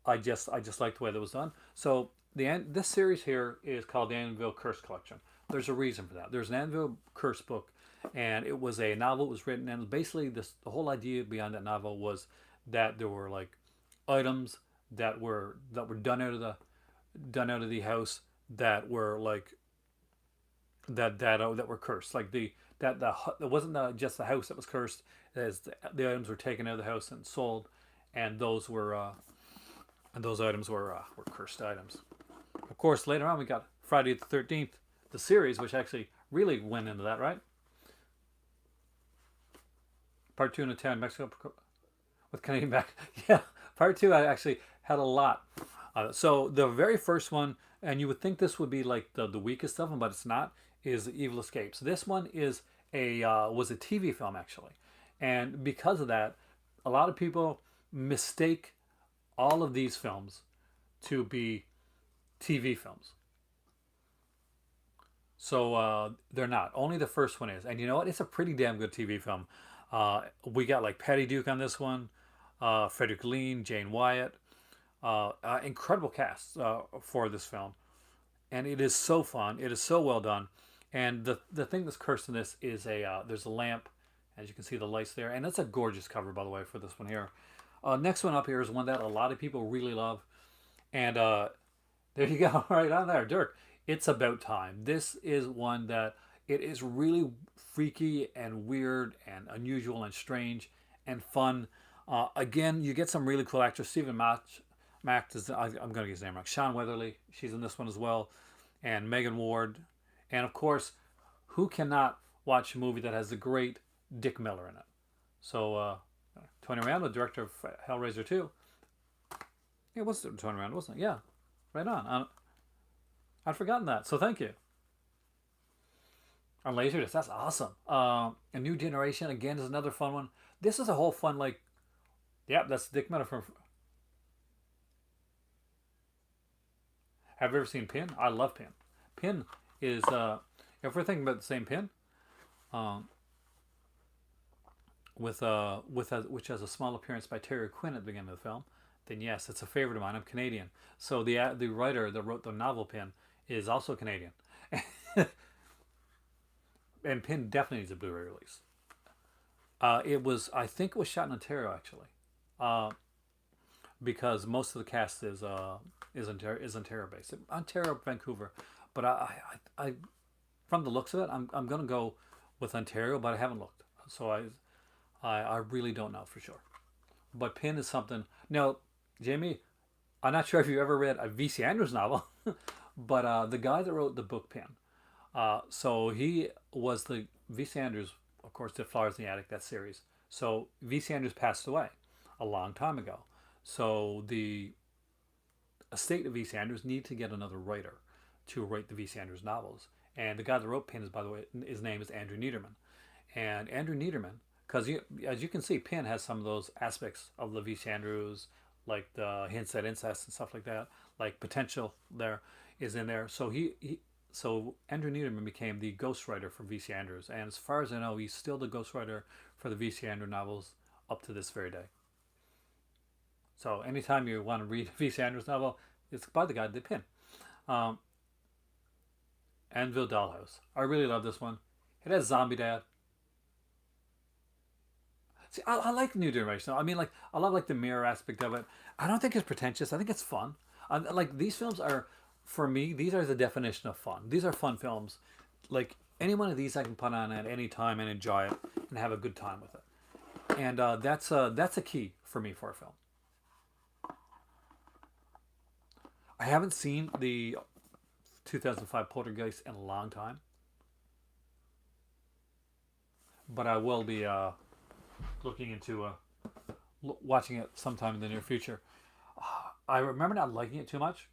I just liked the way that was done. So this series here is called the Anvil Curse Collection. There's a reason for that. There's an Anvil Curse book, and it was a novel. It was written, and basically the whole idea behind that novel was that there were like items that were done out of the house that were like that were cursed. Like the it wasn't just the house that was cursed. As the items were taken out of the house and sold, and those items were cursed items. Of course, later on we got Friday the 13th, the series, which actually really went into that, right? Part two in a town, Mexico, with Canadian back. Yeah, part two I actually had a lot. So the very first one, and you would think this would be like the weakest of them, but it's not. Is Evil Escapes. This one is a was a TV film actually, and because of that, a lot of people mistake all of these films to be TV films. So they're not. Only the first one is, and you know what? It's a pretty damn good TV film. We got like Patty Duke on this one, Frederick Lean, Jane Wyatt, incredible cast for this film, and it is so fun. It is so well done, and the thing that's cursed in this is there's a lamp, as you can see the lights there, and that's a gorgeous cover by the way for this one here. Next one up here is one that a lot of people really love, and there you go, right on there, Dirk. It's About Time. This is one that it is really freaky and weird and unusual and strange and fun. Again, you get some really cool actors. Stephen Mack is, I'm going to get his name wrong. Sean Weatherly, she's in this one as well, and Megan Ward, and of course, who cannot watch a movie that has the great Dick Miller in it? So Tony Randall, director of Hellraiser 2. Yeah, it was Tony Randall, wasn't it? Yeah, right on. I'd forgotten that, so thank you. On Laserdisc, that's awesome. A New Generation, again, is another fun one. This is a whole fun, like, yeah, that's Dick Miller from. Have you ever seen Pin? I love Pin. Pin is, if we're thinking about the same Pin, um, which has a small appearance by Terry Quinn at the beginning of the film, then yes, it's a favorite of mine. I'm Canadian, so the writer that wrote the novel Pin is also Canadian, and Pin definitely needs a Blu-ray release. I think it was shot in Ontario actually, uh, because most of the cast is Ontario based, Ontario, Vancouver, but from the looks of it, I'm gonna go with Ontario, but I haven't looked, so I really don't know for sure. But Pin is something. Now, Jamie, I'm not sure if you've ever read a V.C. Andrews novel, but the guy that wrote the book Pin, so he was the V.C. Andrews, of course, did Flowers in the Attic, that series. So V.C. Andrews passed away a long time ago. So the estate of V.C. Andrews need to get another writer to write the V.C. Andrews novels. And the guy that wrote Pin is, by the way, his name is Andrew Niederman. And Andrew Niederman, because as you can see, Pin has some of those aspects of the V.C. Andrews, like the hints at incest and stuff like that, like potential there is in there. So Andrew Niederman became the ghostwriter for V.C. Andrews, and as far as I know, he's still the ghostwriter for the V.C. Andrews novels up to this very day. So anytime you want to read a V.C. Andrews novel, it's by the guy that did Pin. Um, Anvil Dollhouse. I really love this one. It has Zombie Dad. See, I like New Generation. I mean, like, I love like the mirror aspect of it. I don't think it's pretentious. I think it's fun. Like these films are, for me, these are the definition of fun. These are fun films. Like any one of these, I can put on at any time and enjoy it and have a good time with it. And that's a key for me for a film. I haven't seen the 2005 Poltergeist in a long time, but I will be looking into watching it sometime in the near future. I remember not liking it too much.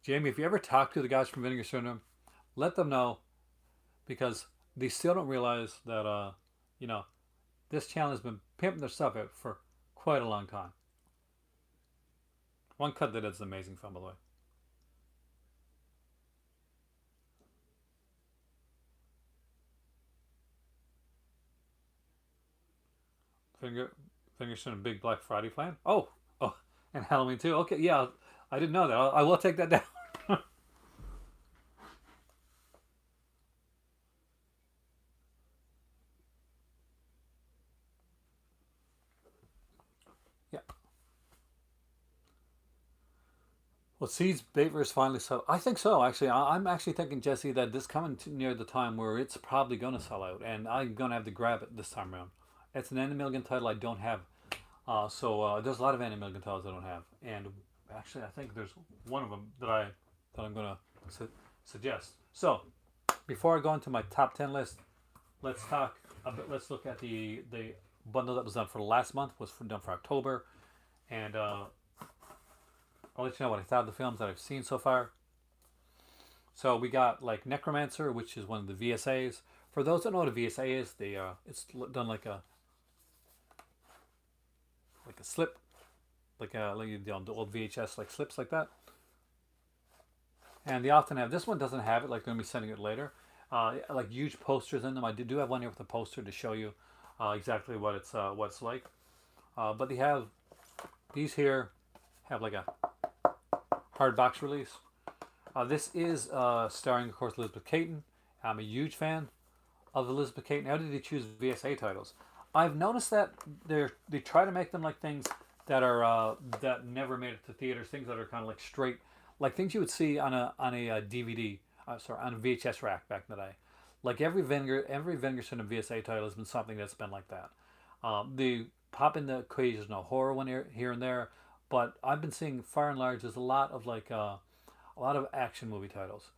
Jamie, if you ever talk to the guys from Vinegar Syndrome, let them know, because they still don't realize that you know, this channel has been pimping their stuff out for quite a long time. One cut that is an amazing film, by the way. Finger, Fingers in a big Black Friday plan. Oh, oh, and Halloween too. Okay, yeah, I didn't know that. I will take that down. Yeah. Well, Seeds Baver is finally sell. I think so. Actually, I'm actually thinking, Jesse, that this coming near the time where it's probably going to sell out, and I'm going to have to grab it this time around. It's an Andy Milligan title I don't have. There's a lot of Andy Milligan titles I don't have, and actually, I think there's one of them that I'm going to suggest. So, before I go into my top 10 list, let's talk a bit. Let's look at the bundle that was done for last month done for October, and I'll let you know what I thought of the films that I've seen so far. So we got like Necromancer, which is one of the VSAs. For those that know what a VSA is, it's done like a slip, the old VHS like slips like that. And they often have this one doesn't have it. Like they're gonna be sending it later. Like huge posters in them. I do have one here with a poster to show you exactly what it's like. But they have these here have like a hard box release. This is starring, of course, Elizabeth Caton. I'm a huge fan of Elizabeth Caton. How did they choose VSA titles? I've noticed that they try to make them like things that are that never made it to theaters. Things that are kind of like straight, like things you would see on a DVD. On a VHS rack back in the day. Like every Vinegar Syndrome VSA title has been something that's been like that. They pop in the occasional horror one here and there, but I've been seeing far and large there's a lot of a lot of action movie titles.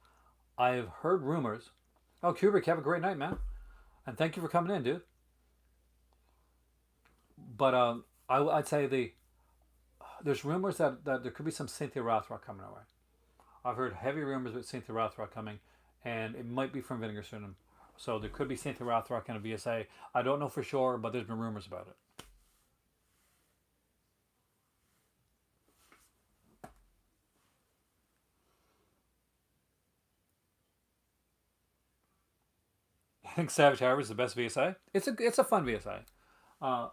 I've heard rumors. Oh, Kubrick, have a great night, man, and thank you for coming in, dude. But I'd say there's rumors that there could be some Cynthia Rothrock coming our way. I've heard heavy rumors about Cynthia Rothrock coming, and it might be from Vinegar Syndrome. So there could be Cynthia Rothrock in a VSA. I don't know for sure, but there's been rumors about it. I think Savage Harbor is the best VSA. It's a fun VSA. Uh,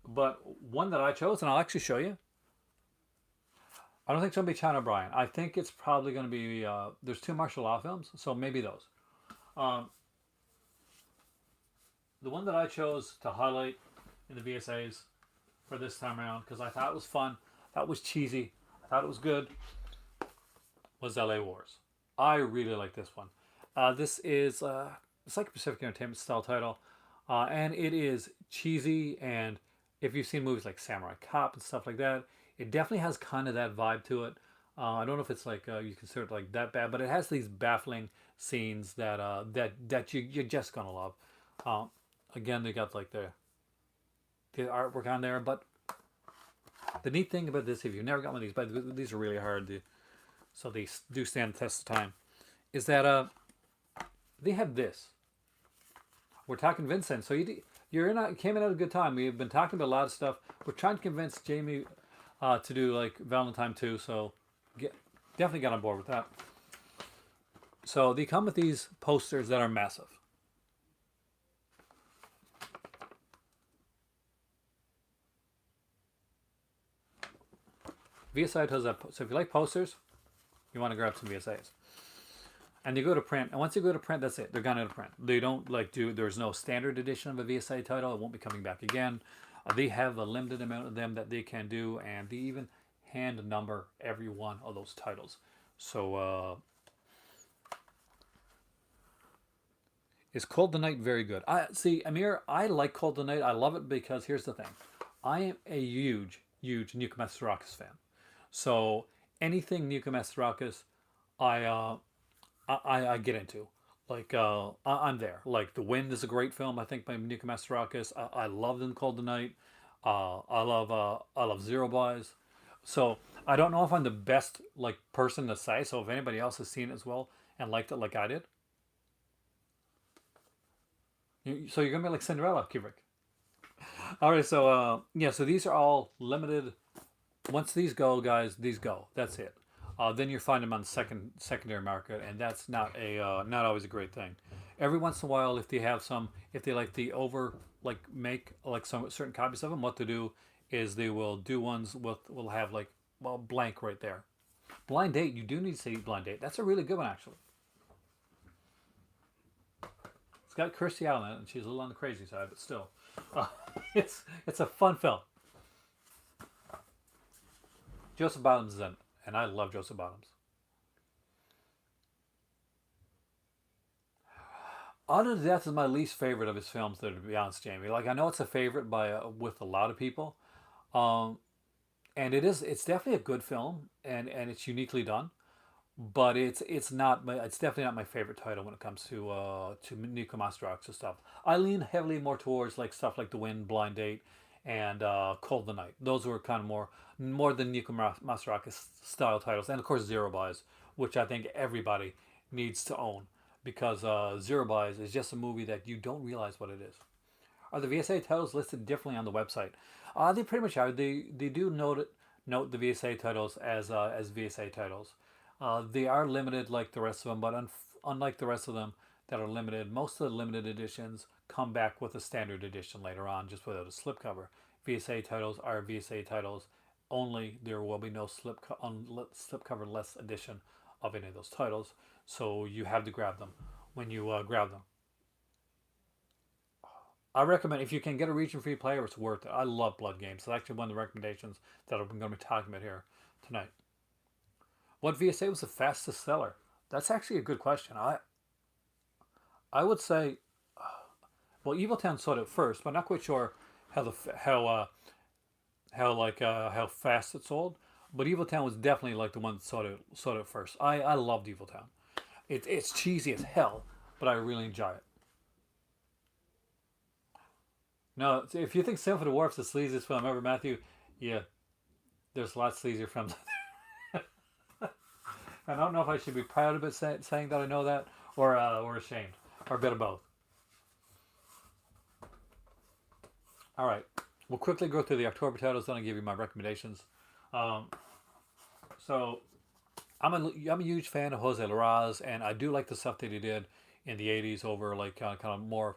but one that I chose, and I'll actually show you. I don't think it's going to be China O'Brien. I think it's probably going to be. There's two martial law films, so maybe those. Um, the one that I chose to highlight in the VSAs for this time around, because I thought it was fun, I thought it was cheesy, I thought it was good, was LA Wars. I really like this one. This is it's like a Pacific Entertainment style title, and it is cheesy. And if you've seen movies like Samurai Cop and stuff like that, it definitely has kind of that vibe to it. I don't know if it's like you consider it like that bad, but it has these baffling scenes that you're just gonna love. Uh, Again, they got like the artwork on there, but the neat thing about this, if you've never got one of these, but these are really hard, so they do stand the test of time, is that they have this. We're talking Vincent, so came in at a good time. We've been talking about a lot of stuff. We're trying to convince Jamie to do like Valentine 2, so definitely got on board with that. So they come with these posters that are massive. VSI does that. So if you like posters, you want to grab some VSAs. And you go to print, and once you go to print, that's it. They're gone out of print. They don't there's no standard edition of a VSA title. It won't be coming back again. They have a limited amount of them that they can do, and they even hand number every one of those titles. So, is Cold the Night very good? I see, Amir. I like Cold the Night. I love it because here's the thing. I am a huge Nuka Masterakis fan. So anything Nuka Masterakis, I I get into. I'm there. Like The Wind is a great film. I think by Nuka Masterakis. I love them Cold the Night. I love Zero Boys. So I don't know if I'm the best like person to say. So if anybody else has seen it as well and liked it like I did, so you're gonna be like Cinderella, Kubrick. All right. So yeah. So these are all limited. Once these go, guys, these go. That's it. Then you find them on the secondary market, and that's not always a great thing. Every once in a while, if they like the over like make like some certain copies of them, what to do is they will do ones with will have like well blank right there. Blind Date, you do need to see Blind Date. That's a really good one actually. It's got Kirstie Allen in it, and she's a little on the crazy side, but still, uh, it's a fun film. Joseph Bottoms is in it, and I love Joseph Bottoms. Honor to Death is my least favorite of his films, though, to be honest, Jamie. Like I know it's a favorite by with a lot of people, um, and it's definitely a good film, and it's uniquely done. But it's definitely not my favorite title when it comes to Nico Masterakis stuff. I lean heavily more towards like stuff like The Wind, Blind Date, and Cold the Night. Those were kind of more than Nico Masterakis style titles, and of course Zero Buys, which I think everybody needs to own because Zero Buys is just a movie that you don't realize what it is. Are the VSA titles listed differently on the website? They pretty much are. They do note the VSA titles as VSA titles. They are limited like the rest of them, but unlike the rest of them that are limited, most of the limited editions come back with a standard edition later on, just without a slipcover. VSA titles are VSA titles only. There will be no slipcover less edition of any of those titles, so you have to grab them when you grab them. I recommend if you can get a region-free player, it's worth it. I love Blood Games. It's actually one of the recommendations that I'm going to be talking about here tonight. What VSA was the fastest seller? That's actually a good question. I would say, well, Evil Town sold it first, but I'm not quite sure how the how fast it sold. But Evil Town was definitely like the one that sold it first. I loved Evil Town. It's cheesy as hell, but I really enjoy it. No, if you think Symphony of the Warp's the sleaziest film ever, Matthew, yeah, there's a lot sleazier films. I don't know if I should be proud of it saying that I know that, or ashamed, or a bit of both. All right, we'll quickly go through the October titles, then I'll give you my recommendations. Um, so I'm a huge fan of Jose Larraz, and I do like the stuff that he did in the '80s over like kind of more.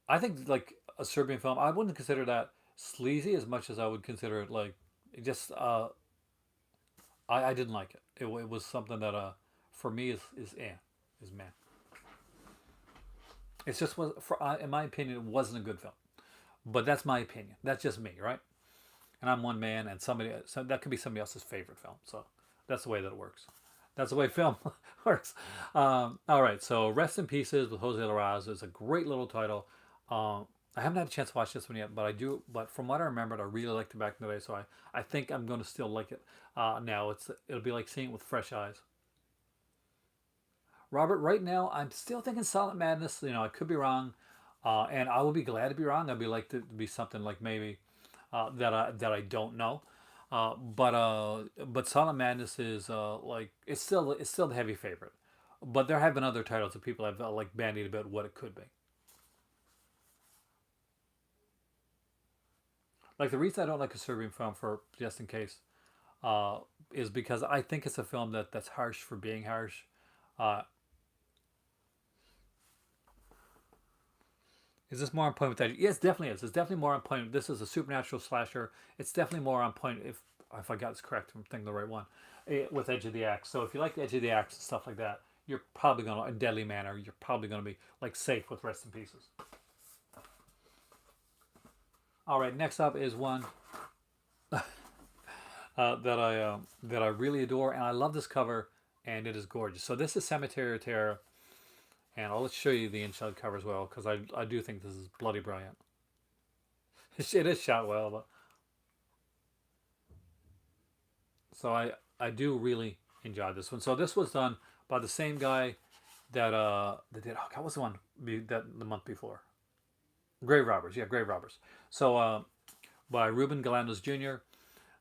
I think like a Serbian film. I wouldn't consider that sleazy as much as I would consider it like just. I didn't like it. It was something that for me is man. It's just was for in my opinion it wasn't a good film. But that's my opinion. That's just me, right? And I'm one man, and that could be somebody else's favorite film. So that's the way that it works. That's the way film works. All right, so Rest in Pieces with Jose Larraz is a great little title. I haven't had a chance to watch this one yet, but I do. But from what I remembered, I really liked it back in the day. So I think I'm going to still like it. Now it'll be like seeing it with fresh eyes. Robert, right now I'm still thinking Silent Madness. You know, I could be wrong, and I will be glad to be wrong. I'd be like to be something like maybe that I don't know. But Silent Madness is like it's still the heavy favorite. But there have been other titles that people have like bandied about what it could be. Like the reason I don't like a Serbian film for just in case uh, is because I think it's a film that's harsh for being harsh. Uh, is this more on point with that? Yes, definitely is. It's definitely more on point. This is a supernatural slasher. It's definitely more on point if I got this correct, I'm thinking the right one with Edge of the Axe. So if you like the Edge of the Axe and stuff like that, you're probably gonna in Deadly Manor. You're probably gonna be like safe with Rest in Pieces. All right, next up is one that I really adore, and I love this cover, and it is gorgeous. So this is Cemetery of Terror, and I'll show you the inside cover as well because I do think this is bloody brilliant. It is shot well, but so I do really enjoy this one. So this was done by the same guy that did oh God, what's the one that the month before? Grave Robbers, yeah, Grave Robbers. So by Ruben Galandos Jr.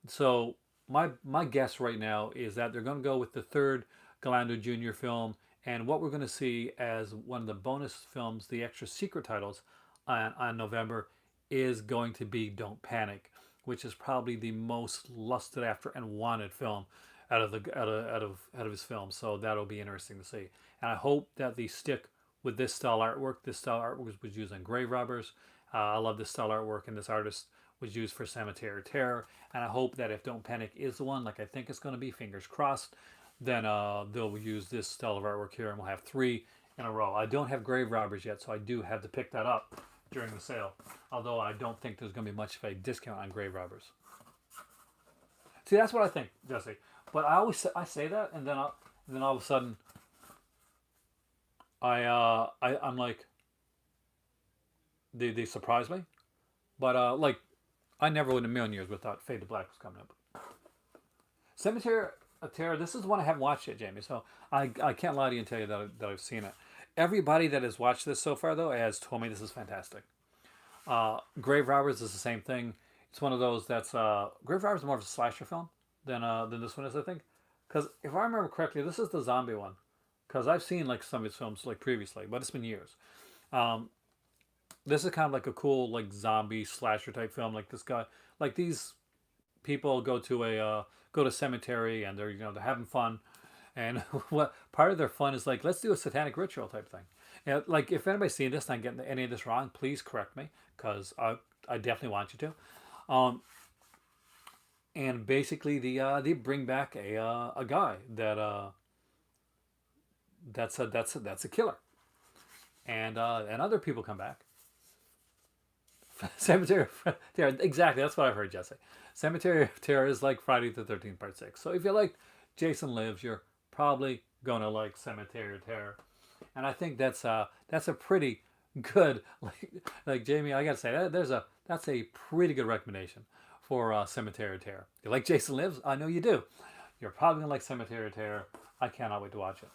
So my guess right now is that they're going to go with the third Galando Jr. film, and what we're going to see as one of the bonus films, the extra secret titles on November, is going to be Don't Panic. which is probably the most lusted after and wanted film out of his films. So that'll be interesting to see. And I hope that they stick with this style artwork. This style artwork was used on Grave Robbers. I love this style artwork, and this artist was used for Cemetery of Terror. And I hope that if Don't Panic is the one, like I think it's going to be, fingers crossed, then they'll use this style of artwork here, and we'll have three in a row. I don't have Grave Robbers yet, so I do have to pick that up during the sale. Although I don't think there's going to be much of a discount on Grave Robbers. See, that's what I think, Jesse. But I say that, and then all of a sudden I'm like, they surprise me. But like, I never would in a million years would thought Fade to Black was coming up. Cemetery of Terror. This is one I haven't watched yet, Jamie. So I can't lie to you and tell you that I've seen it. Everybody that has watched this so far, though, has told me this is fantastic. Grave Robbers is the same thing. It's one of those that's Grave Robbers is more of a slasher film than this one is, I think. Because if I remember correctly, this is the zombie one. Because I've seen like some of his films like previously, but it's been years. Um, this is kind of like a cool like zombie slasher type film. Like this guy, like these people go to cemetery and they're having fun, and what part of their fun is like, let's do a satanic ritual type thing. And like, if anybody's seen this and I'm getting any of this wrong, please correct me, because I definitely want you to. And basically they bring back a guy that's a killer, and other people come back. Cemetery of Terror, exactly, that's what I've heard Jesse. Cemetery of Terror is like Friday the 13th Part 6. So if you like Jason Lives, you're probably gonna like Cemetery of Terror. And I think that's a pretty good, like Jamie, I gotta say that's a pretty good recommendation for Cemetery of Terror. You like Jason Lives? I know you do. You're probably gonna like Cemetery of Terror. I cannot wait to watch it.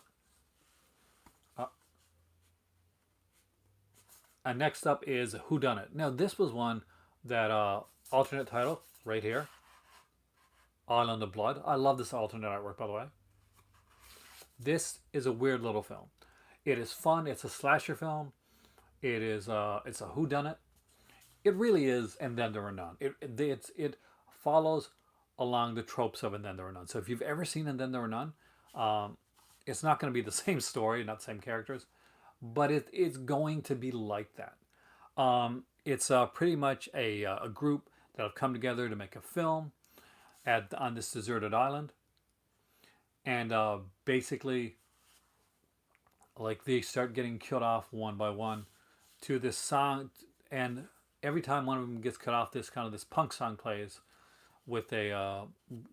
Uh, and next up is Whodunit. Now this was one that alternate title right here, Island of Blood. I love this alternate artwork, by the way. This is a weird little film. It is fun. It's a slasher film. It's a whodunit. It really is, and then there are none. It follows along the tropes of and then there are none. So if you've ever seen and then there are none, it's not going to be the same story, not the same characters, but it's going to be like that. It's pretty much a group that have come together to make a film on this deserted island, and basically, like they start getting killed off one by one to this song, and every time one of them gets cut off, this punk song plays with a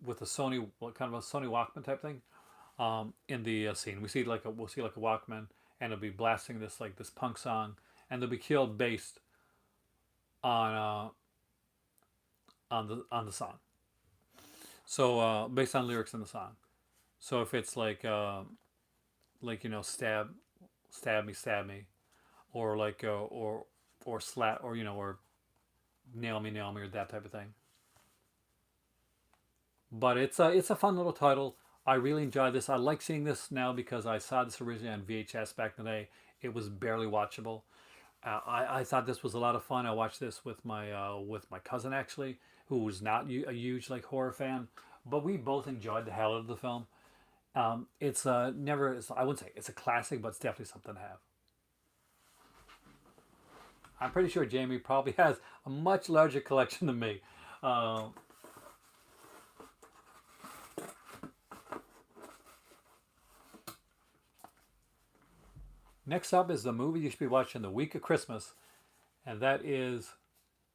Sony, kind of a Sony Walkman type thing. In the scene, we'll see like a Walkman, and it'll be blasting this punk song, and they'll be killed based on on the song. So based on lyrics in the song. So if it's stab me, or or slap, or nail me, or that type of thing. But it's a fun little title. I really enjoy this. I like seeing this now because I saw this originally on VHS back in the day. It was barely watchable. I thought this was a lot of fun. I watched this with my cousin, actually, who was not a huge like horror fan, but we both enjoyed the hell out of the film. It's never. I wouldn't say it's a classic, but it's definitely something to have. I'm pretty sure Jamie probably has a much larger collection than me. Uh, Next up is the movie you should be watching the week of Christmas, and that is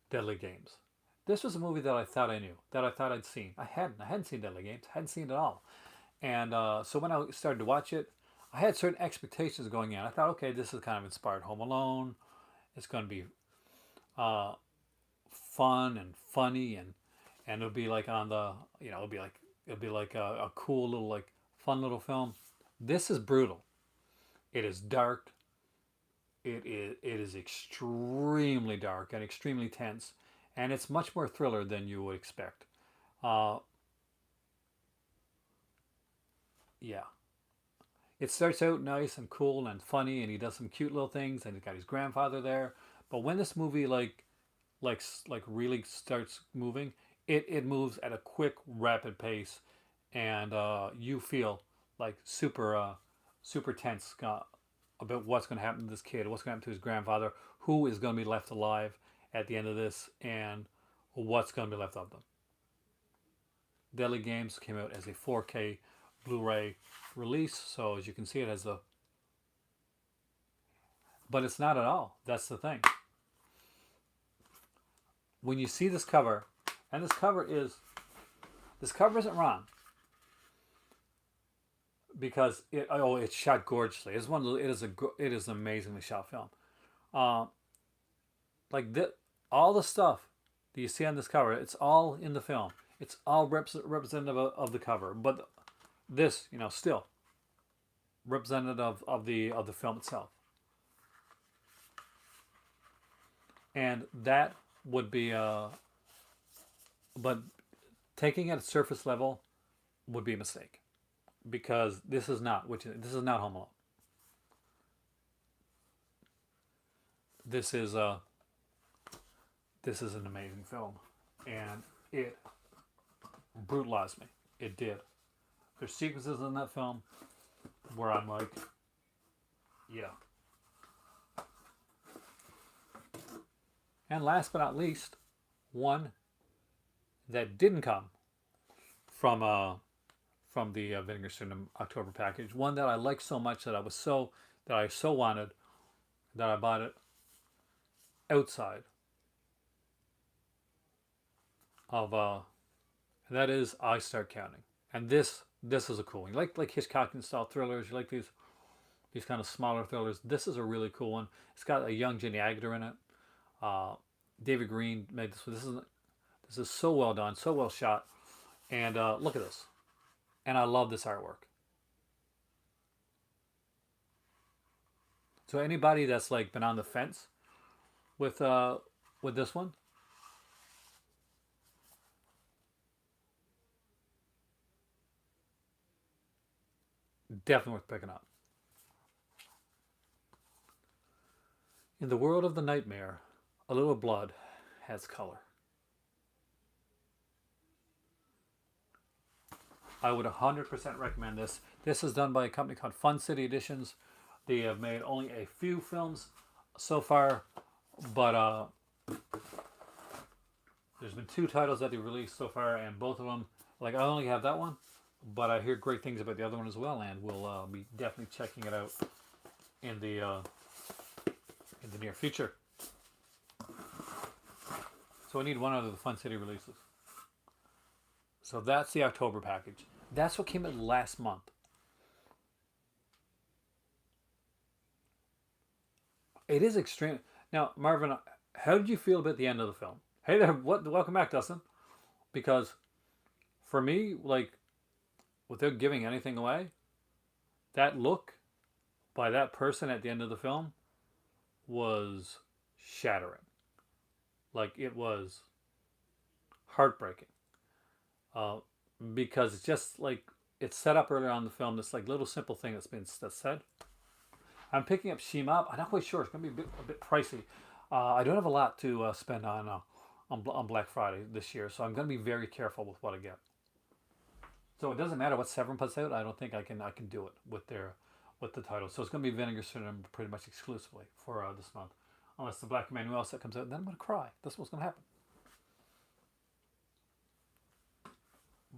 Deadly Games. This was a movie that I thought I knew, that I thought I'd seen. I hadn't seen Deadly Games. I hadn't seen it at all. And so when I started to watch it, I had certain expectations going in. I thought, okay, this is kind of inspired Home Alone. It's going to be uh, fun and funny, and it'll be like on the, it'll be like a cool little like fun little film. This is brutal. It is dark. It is extremely dark and extremely tense, and it's much more thriller than you would expect. Uh, yeah, it starts out nice and cool and funny, and he does some cute little things, and he's got his grandfather there. But when this movie like really starts moving, It moves at a quick, rapid pace, and you feel like super tense about what's going to happen to this kid, what's going to happen to his grandfather, who is going to be left alive at the end of this, and what's going to be left of them. Deadly Games came out as a 4K Blu-ray release, so as you can see, it has a. But it's not at all. That's the thing. When you see this cover, and this cover isn't wrong, because it's shot gorgeously. It's one of the, it is an amazingly shot film. Uh, like all the stuff that you see on this cover, it's all in the film. It's all representative of the cover, but this, still representative of the film itself. And that would be, but taking it at surface level would be a mistake, because this is not Home Alone. This is an amazing film, and it brutalized me. It did. There's sequences in that film where I'm like, yeah. And last but not least, one that didn't come from the Vinegar Syndrome October package. One that I liked so much that I so wanted that I bought it outside of and that is I Start Counting. And this is a cool one. You like Hitchcockian style thrillers, you like these kind of smaller thrillers. This is a really cool one. It's got a young Jenny Agutter in it. David Green made this. This is so well done, so well shot, and look at this. And I love this artwork. So anybody that's like been on the fence with this one, definitely worth picking up. In the world of the nightmare, a little blood has color. I would 100% recommend this. This is done by a company called Fun City Editions. They have made only a few films so far, but there's been 2 titles that they released so far, and both of them, like, I only have that one, but I hear great things about the other one as well, and we'll be definitely checking it out in the near future. So I need one out of the Fun City releases. So that's the October package. That's what came out last month. It is extreme. Now, Marvin, how did you feel about the end of the film? Hey there, welcome back, Dustin. Because for me, like, without giving anything away, that look by that person at the end of the film was shattering. Like, it was heartbreaking. Because it's just like, it's set up earlier on in the film, this like little simple thing that's said. I'm picking up Shima. I'm not quite sure. It's going to be a bit pricey. I don't have a lot to spend on Black Friday this year, so I'm going to be very careful with what I get. So it doesn't matter what Severin puts out. I don't think I can do it with the title. So it's going to be Vinegar Syndrome pretty much exclusively for this month, unless the Black Emmanuel set comes out. Then I'm going to cry. That's what's going to happen.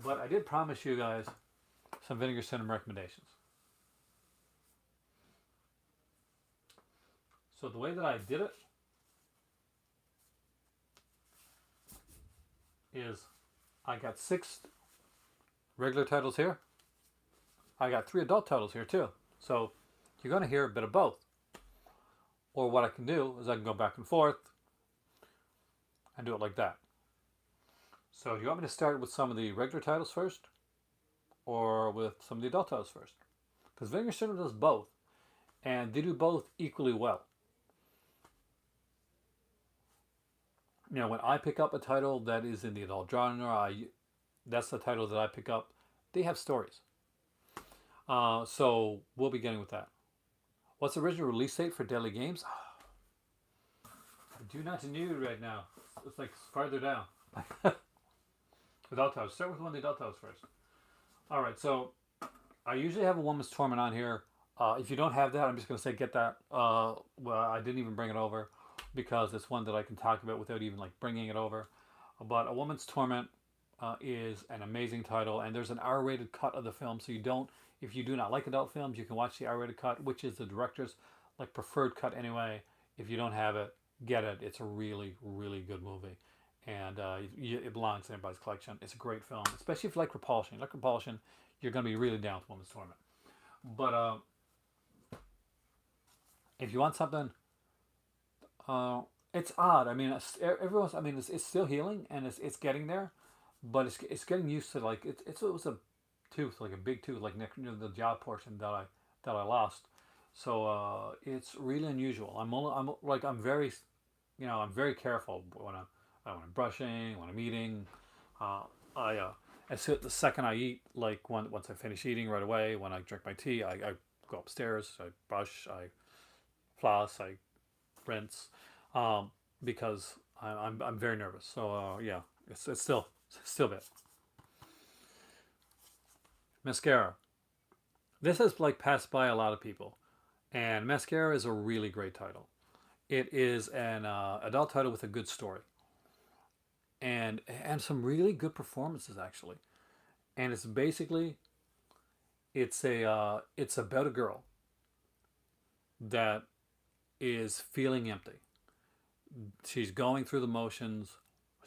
But I did promise you guys some Vinegar Syndrome recommendations. So the way that I did it is I got 6 regular titles here. I got 3 adult titles here too. So you're going to hear a bit of both. Or what I can do is I can go back and forth and do it like that. So do you want me to start with some of the regular titles first? Or with some of the adult titles first? Because Vinegar Syndrome does both. And they do both equally well. You know, when I pick up a title that is in the adult genre, that's the title that I pick up. They have stories. So we'll be getting with that. What's the original release date for Deadly Games? I do not know right now. It's like farther down. Adult titles. Start with one of the adult titles first. All right, so I usually have a Woman's Torment on here. If you don't have that, I'm just going to say get that. Well, I didn't even bring it over because it's one that I can talk about without even like bringing it over. But A Woman's Torment is an amazing title, and there's an R-rated cut of the film, so you don't. If you do not like adult films, you can watch the R-rated cut, which is the director's like preferred cut anyway. If you don't have it, get it. It's a really, really good movie, and it belongs in everybody's collection. It's a great film, especially if you like Repulsion. Like Repulsion, you're going to be really down with Woman's Torment. But if you want something, it's odd. I mean, everyone's. I mean, it's still healing and it's getting there, but it's getting used to like it was a tooth, like a big tooth, like near the jaw portion that I lost. So it's really unusual. I'm very, I'm very careful when I'm brushing, when I'm eating. I the second I eat, like once I finish eating right away, when I drink my tea, I go upstairs, I brush, I floss, I rinse, because I'm very nervous. So yeah, it's still bad. Mascara. This has like passed by a lot of people, and Mascara is a really great title. It is an adult title with a good story, and some really good performances actually. And it's basically it's about a girl that is feeling empty. She's going through the motions.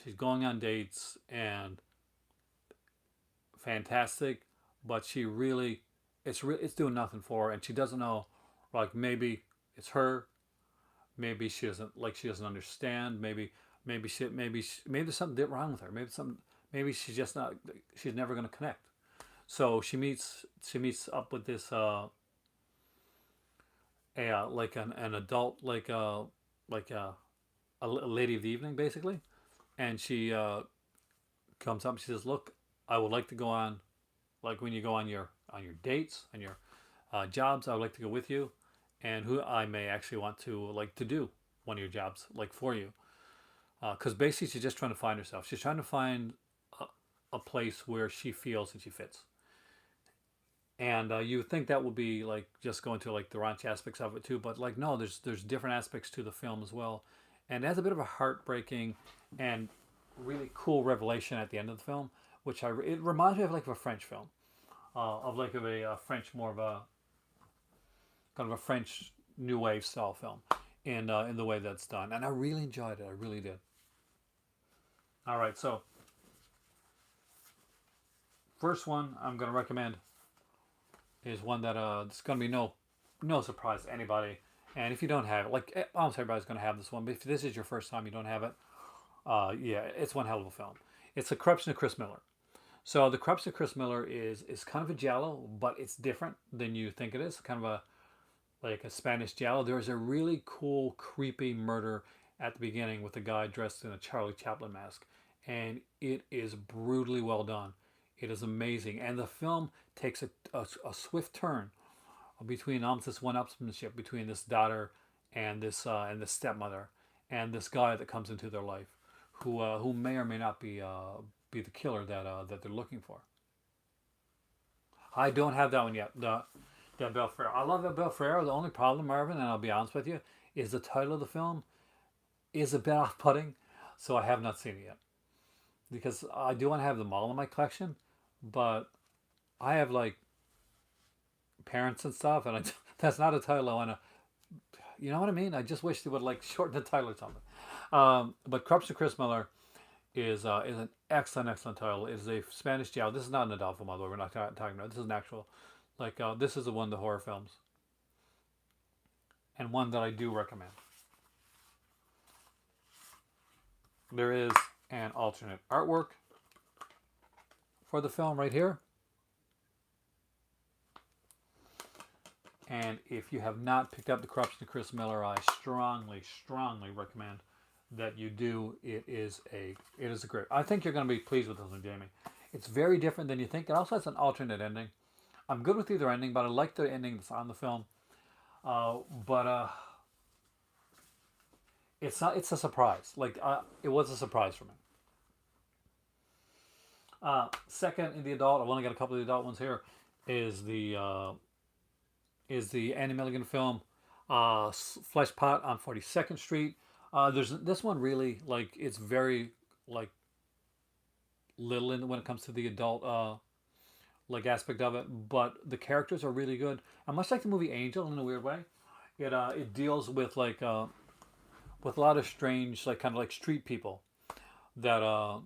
She's going on dates and fantastic, but she really it's doing nothing for her, and she doesn't know. Like maybe it's her. Maybe she doesn't understand. Maybe there's something wrong with her. Maybe she's just not. She's never going to connect. So she meets up with this like an adult like a lady of the evening basically, and she comes up and she says, "Look, I would like to go on, like when you go on your dates and your jobs. I would like to go with you, and who I may actually want to like to do one of your jobs like for you, because basically she's just trying to find herself. She's trying to find a place where she feels that she fits." And you would think that would be like just going to like the raunch aspects of it too, but like no, there's different aspects to the film as well, and it has a bit of a heartbreaking and really cool revelation at the end of the film, which it reminds me of like a French film, of like of a French, more of a kind of a French new wave style film, in the way that's done, and I really enjoyed it. I really did. All right, so first one I'm gonna recommend is one that it's gonna be no surprise to anybody, and if you don't have it, like almost everybody's gonna have this one, but if this is your first time you don't have it, yeah, it's one hell of a film. It's The Corruption of Chris Miller. So The Corruption of Chris Miller is kind of a giallo, but it's different than you think it is. Kind of a like a Spanish giallo. There's a really cool, creepy murder at the beginning with a guy dressed in a Charlie Chaplin mask, and it is brutally well done. It is amazing, and the film takes a swift turn between almost this one-upsmanship between this daughter and this stepmother and this guy that comes into their life, who may or may not be the killer that they're looking for. I don't have that one yet. The Abel Ferrero. I love Abel Ferrero. The only problem, Marvin, and I'll be honest with you, is the title of the film is a bit off-putting, so I have not seen it yet. Because I do want to have them all in my collection, but I have like parents and stuff, and that's not a title I want to. You know what I mean? I just wish they would like shorten the title or something. But Corruption of Chris Miller is an excellent title. It is a Spanish giallo. This is not an adult film, although we're not talking about. This is an actual, like this is the one of the horror films, and one that I do recommend. There is an alternate artwork for the film right here. And if you have not picked up The Corruption of Chris Miller, I strongly recommend that you do. It is a great. I think you're going to be pleased with this one, Jamie. It's very different than you think. It also has an alternate ending. I'm good with either ending, but I like the ending that's on the film. But it's not. It's a surprise. Like it was a surprise for me. Second in the adult, I've only got a couple of the adult ones here. Is the uh, is the Andy Milligan film, Flesh Pot on 42nd Street. There's this one really like it's very like little in when it comes to the adult like aspect of it, but the characters are really good. And much like the movie Angel in a weird way, it deals with a lot of strange like kind of like street people that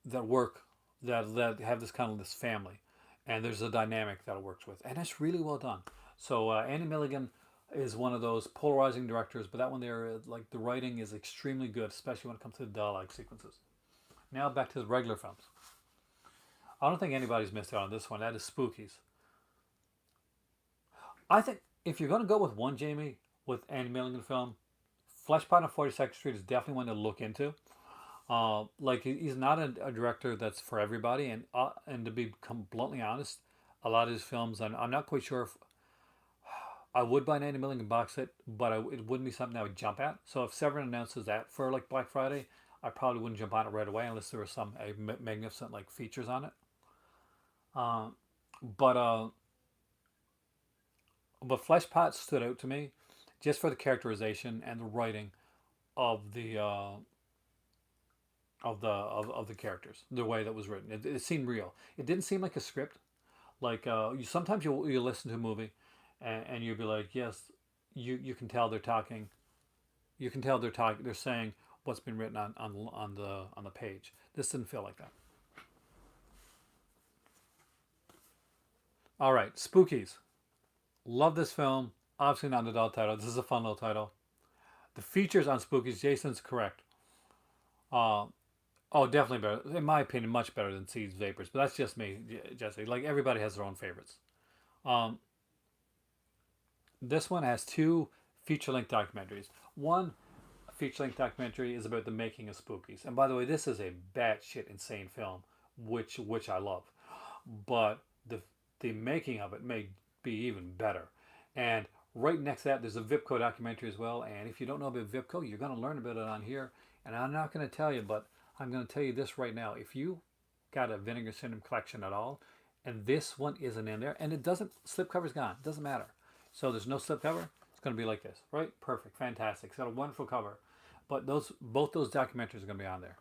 that work that have this kind of this family, and there's a dynamic that it works with, and it's really well done. So Andy Milligan is one of those polarizing directors, but that one there, like the writing is extremely good, especially when it comes to the dialogue sequences. Now back to the regular films. I don't think anybody's missed out on this one. That is Spookies. I think if you're going to go with one Jamie with Andy Milligan film, Fleshpot on 42nd Street is definitely one to look into. Like he's not a director that's for everybody, and to become bluntly honest, a lot of his films, I'm not quite sure if I would buy an Andy Milligan box set, but it wouldn't be something I would jump at. So if Severin announces that for like Black Friday, I probably wouldn't jump on it right away unless there was some magnificent like features on it. Uh, but uh, but Fleshpot stood out to me just for the characterization and the writing of the characters, the way that was written. It seemed real. It didn't seem like a script. Like sometimes you listen to a movie, and you'll be like, yes, you can tell they're talking. You can tell they're talking. They're saying what's been written on the page. This didn't feel like that. All right, Spookies. Love this film. Obviously not an adult title. This is a fun little title. The features on Spookies, Jason's correct. Uh, oh, definitely better. In my opinion, much better than Seeds Vapors. But that's just me, Jesse. Like everybody has their own favorites. Um, this one has two feature-length documentaries. One feature-length documentary is about the making of Spookies. And by the way, this is a batshit insane film, which I love. But the making of it may be even better. And right next to that, there's a Vipco documentary as well. And if you don't know about Vipco, you're going to learn about it on here. And I'm not going to tell you, but I'm going to tell you this right now. If you got a Vinegar Syndrome collection at all, and this one isn't in there, and it doesn't, slipcover's gone. It doesn't matter. So there's no slipcover. It's going to be like this, right? Perfect, fantastic. It's got a wonderful cover. But both those documentaries are going to be on there,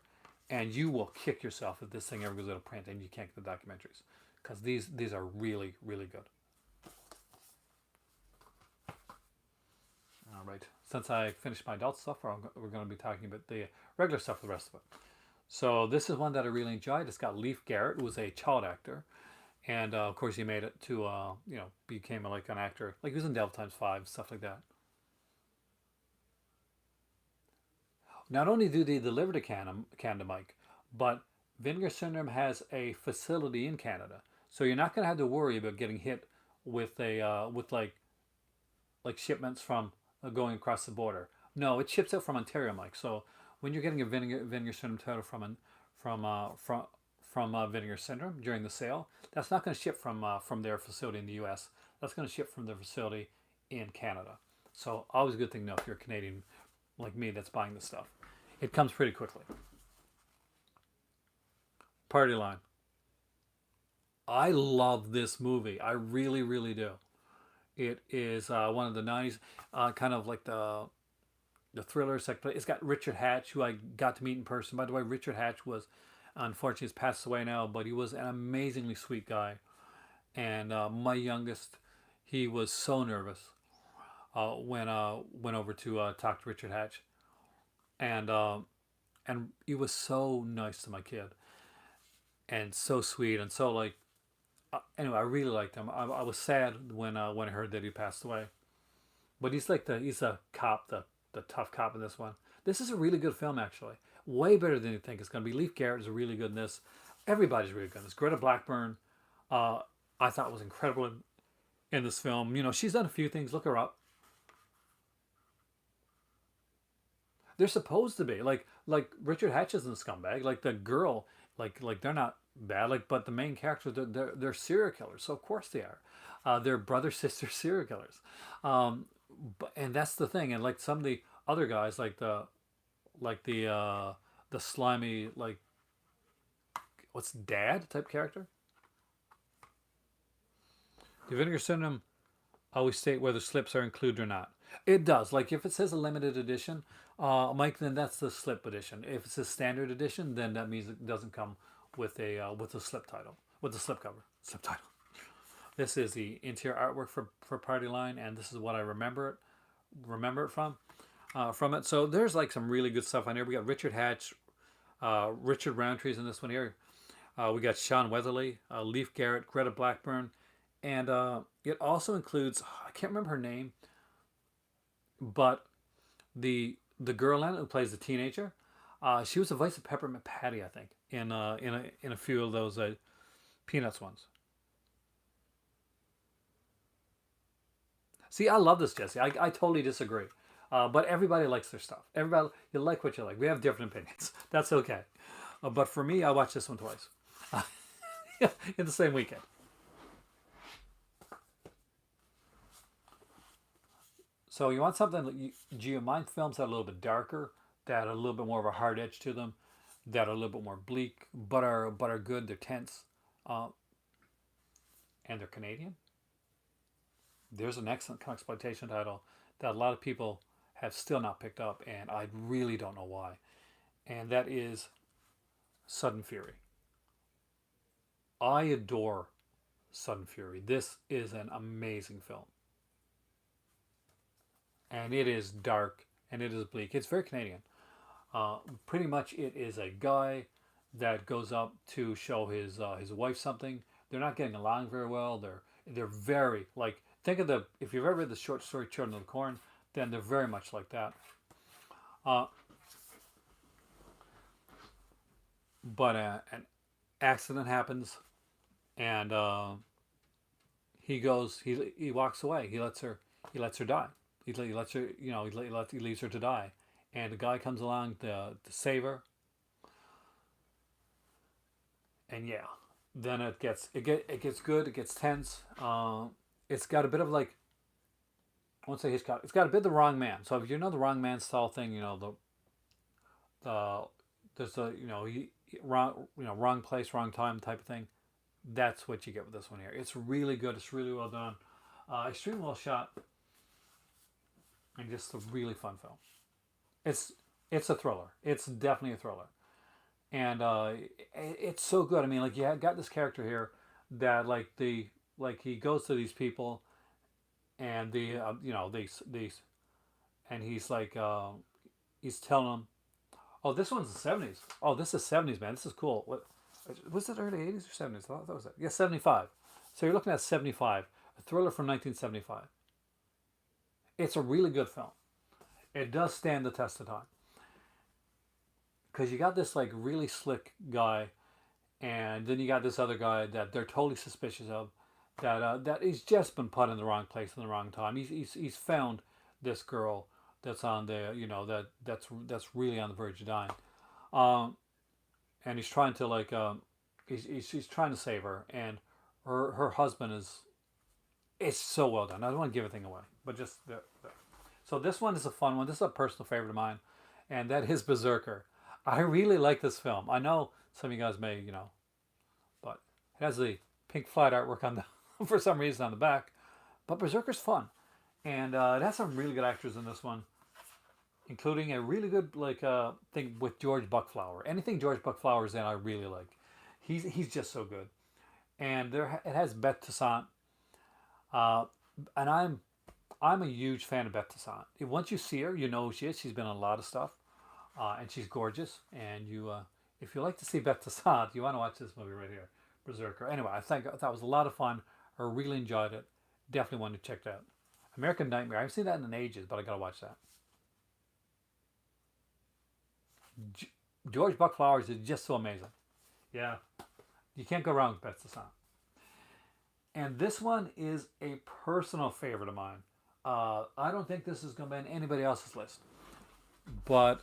and you will kick yourself if this thing ever goes out of print and you can't get the documentaries, because these are really really good. All right. Since I finished my adult stuff, we're going to be talking about the regular stuff for the rest of it. So this is one that I really enjoyed. It's got Leif Garrett, who was a child actor, and of course he made it to became like an actor. Like he was in Devil Times 5, stuff like that. Not only do they deliver to Canada, Mike, but Vinegar Syndrome has a facility in Canada, so you're not going to have to worry about getting hit with a with like shipments from going across the border. No, it ships out from Ontario, Mike. So when you're getting a Vinegar Syndrome title from uh, from Vinegar Syndrome during the sale, that's not going to ship from their facility in the U.S. That's going to ship from their facility in Canada. So always a good thing to know if you're a Canadian like me that's buying this stuff. It comes pretty quickly. Party Line. I love this movie. I really, really do. It is one of the '90s, kind of like the thriller. It's got Richard Hatch, who I got to meet in person. By the way, Richard Hatch was unfortunately has passed away now, but he was an amazingly sweet guy. And my youngest, he was so nervous when went over to talk to Richard Hatch, and he was so nice to my kid and so sweet and so like anyway, I really liked him. I was sad when I heard that he passed away. But he's a cop, the tough cop in this one. This is a really good film actually. Way better than you think it's gonna be. Leif Garrett is really good in this. Everybody's really good in this. Greta Blackburn, uh, I thought was incredible in this film. You know, she's done a few things. Look her up. They're supposed to be like Richard Hatch isn't a scumbag. Like the girl, like they're not bad. Like but the main characters they're serial killers. So of course they are. They're brother sister serial killers. Um, and that's the thing. And like some of the other guys, like the slimy like what's dad type character. The Vinegar Syndrome always state whether slips are included or not. It does. Like if it says a limited edition, Mike, then that's the slip edition. If it says standard edition, then that means it doesn't come with a slip title, with the slip cover, slip title. This is the interior artwork for Party Line, and this is what I remember it from it. So there's like some really good stuff on here. We got Richard Hatch, Richard Roundtree's in this one here. We got Sean Weatherly, Leif Garrett, Greta Blackburn, and it also includes, I can't remember her name, but the girl in it who plays the teenager, she was the voice of Peppermint Patty, I think, in a few of those Peanuts ones. See, I love this, Jesse. I totally disagree. But everybody likes their stuff. Everybody, you like what you like. We have different opinions. That's okay. But for me, I watched this one twice in the same weekend. So you want something? Do you mind films that are a little bit darker, that are a little bit more of a hard edge to them, that are a little bit more bleak, but are good? They're tense, uh, and they're Canadian. There's an excellent exploitation title that a lot of people have still not picked up, and I really don't know why. And that is Sudden Fury. I adore Sudden Fury. This is an amazing film, and it is dark and it is bleak. It's very Canadian. Pretty much, it is a guy that goes up to show his wife something. They're not getting along very well. They're very like, think of the, if you've ever read the short story Children of the Corn, then they're very much like that. Uh, but an accident happens, and he walks away. He lets her die. He lets her, he leaves her to die, and the guy comes along to save her, and yeah, then it gets good. It gets tense. It's got a bit of like, I won't say it's got a bit of the Wrong Man. So if you know the Wrong Man style thing, the there's a, wrong place, wrong time type of thing. That's what you get with this one here. It's really good. It's really well done. Extremely well shot, and just a really fun film. It's it's a thriller. It's definitely a thriller, and it's so good. I mean, like, you got this character here that, like he goes to these people, and these, and he's telling them, oh, this one's the '70s. Oh, this is '70s, man. This is cool. What was it? Early '80s or '70s? I thought that was it. Yeah, '75. So you're looking at '75, a thriller from 1975. It's a really good film. It does stand the test of time, because you got this like really slick guy, and then you got this other guy that they're totally suspicious of, that he's just been put in the wrong place in the wrong time. He's found this girl that's on the, that's really on the verge of dying, um, and he's trying to like, he's trying to save her, and her husband is, it's so well done. I don't want to give anything away, but just so this one is a fun one. This is a personal favorite of mine, and that is Berserker. I really like this film. I know some of you guys may, but it has the pink flight artwork on the for some reason on the back. But Berserker's fun, and it has some really good actors in this one, including a really good thing with George Buckflower. Anything George Buckflower's in, I really like. He's just so good, and it has Beth Toussaint, uh, and I'm a huge fan of Beth Toussaint. Once you see her, you know who she is. She's been in a lot of stuff, and she's gorgeous. And if you like to see Beth Toussaint, you want to watch this movie right here, Berserker. Anyway, I think that was a lot of fun. I really enjoyed it. Definitely want to check it out. American Nightmare. I haven't seen that in ages, but I gotta watch that. George Buck Flowers is just so amazing. Yeah, you can't go wrong with Beth Toussaint. And this one is a personal favorite of mine. I don't think this is going to be on anybody else's list. But,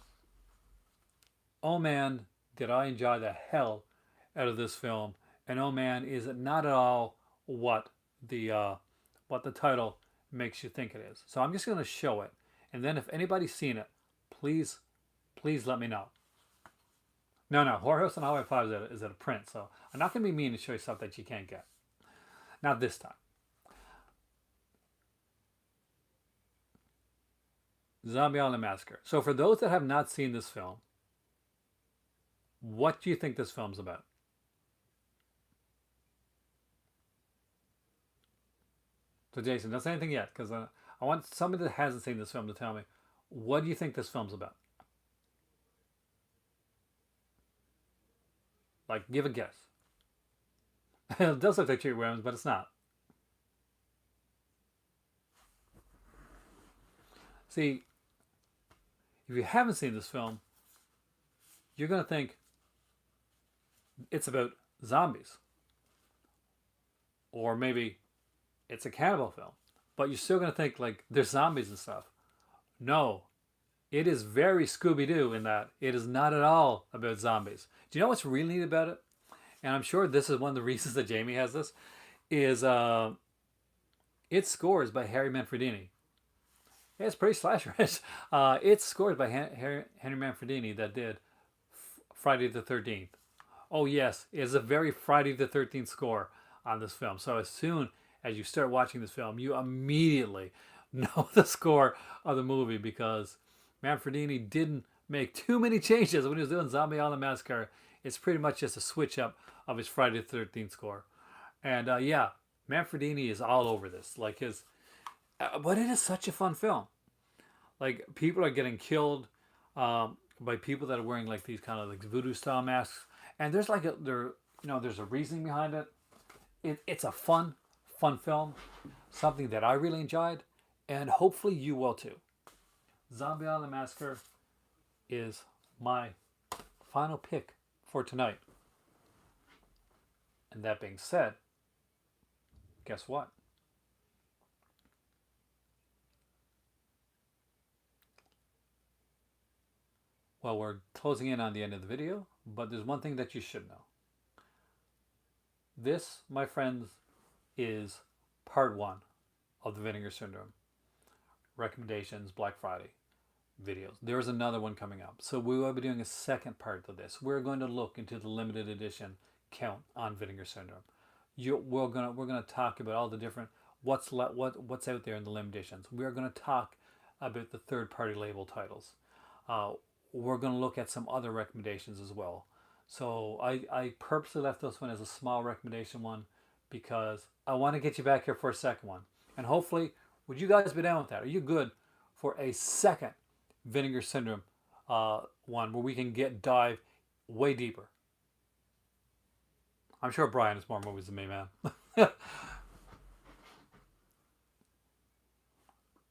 oh man, did I enjoy the hell out of this film. And oh man, is it not at all what the title makes you think it is. So I'm just going to show it. And then if anybody's seen it, please let me know. No, no. Horror House on Highway 5 is at a print, so I'm not going to be mean to show you stuff that you can't get. Not this time. Zombie Island Massacre. So for those that have not seen this film, what do you think this film's about? So Jason, don't say anything yet, because I want somebody that hasn't seen this film to tell me, what do you think this film's about? Like, give a guess. It does look like Chewie Williams, but it's not. See, if you haven't seen this film, you're going to think it's about zombies. Or maybe it's a cannibal film. But you're still going to think, like, there's zombies and stuff. No, it is very Scooby Doo in that it is not at all about zombies. Do you know what's really neat about it? And I'm sure this is one of the reasons that Jamie has this, is its scores by Harry Manfredini. Yeah, it's pretty slasherish. It's scored by Henry Manfredini that did Friday the 13th. Oh, yes, it's a very Friday the 13th score on this film. So as soon as you start watching this film, you immediately know the score of the movie because Manfredini didn't make too many changes when he was doing Zombie Island Massacre. It's pretty much just a switch up of his Friday the 13th score. And yeah, Manfredini is all over this. Like his but it is such a fun film. Like people are getting killed by people that are wearing like these kind of like voodoo style masks, and there's like there's a reasoning behind it. It's a fun film, something that I really enjoyed, and hopefully you will too. Zombie Island Massacre is my final pick for tonight. And that being said, guess what? Well, we're closing in on the end of the video, but there's one thing that you should know. This, my friends, is part one of the Vinegar Syndrome recommendations Black Friday videos. There's another one coming up. So we will be doing a second part of this. We're going to look into the limited edition count on Vinegar Syndrome. We're gonna talk about all the different what's out there in the limited editions. We're gonna talk about the third party label titles. We're going to look at some other recommendations as well. So I purposely left this one as a small recommendation one because I want to get you back here for a second one. And hopefully, would you guys be down with that? Are you good for a second Vinegar Syndrome one where we can dive way deeper? I'm sure Brian has more movies than me, man.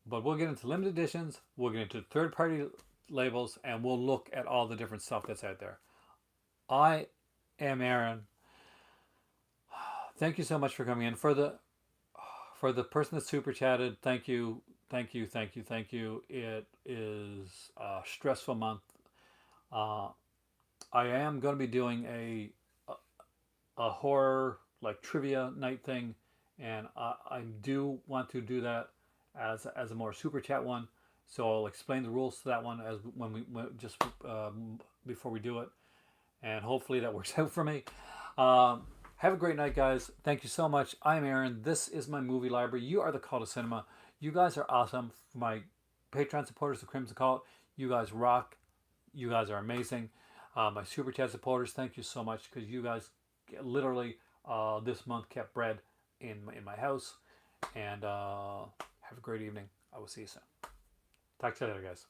But we'll get into limited editions. We'll get into third party labels, and we'll look at all the different stuff that's out there. I am Aaron. Thank you so much for coming in. For the person that super chatted, thank you. It is a stressful month. I am going to be doing a horror like trivia night thing, and I do want to do that as a more super chat one. So I'll explain the rules to that one as just before we do it, and hopefully that works out for me. Have a great night, guys. Thank you so much. I'm Aaron. This is my movie library. You are the Call to Cinema. You guys are awesome. For my Patreon supporters, the Crimson Cult, you guys rock. You guys are amazing. My super chat supporters, thank you so much because you guys literally this month kept bread in my house. And have a great evening. I will see you soon. Talk to you later, guys.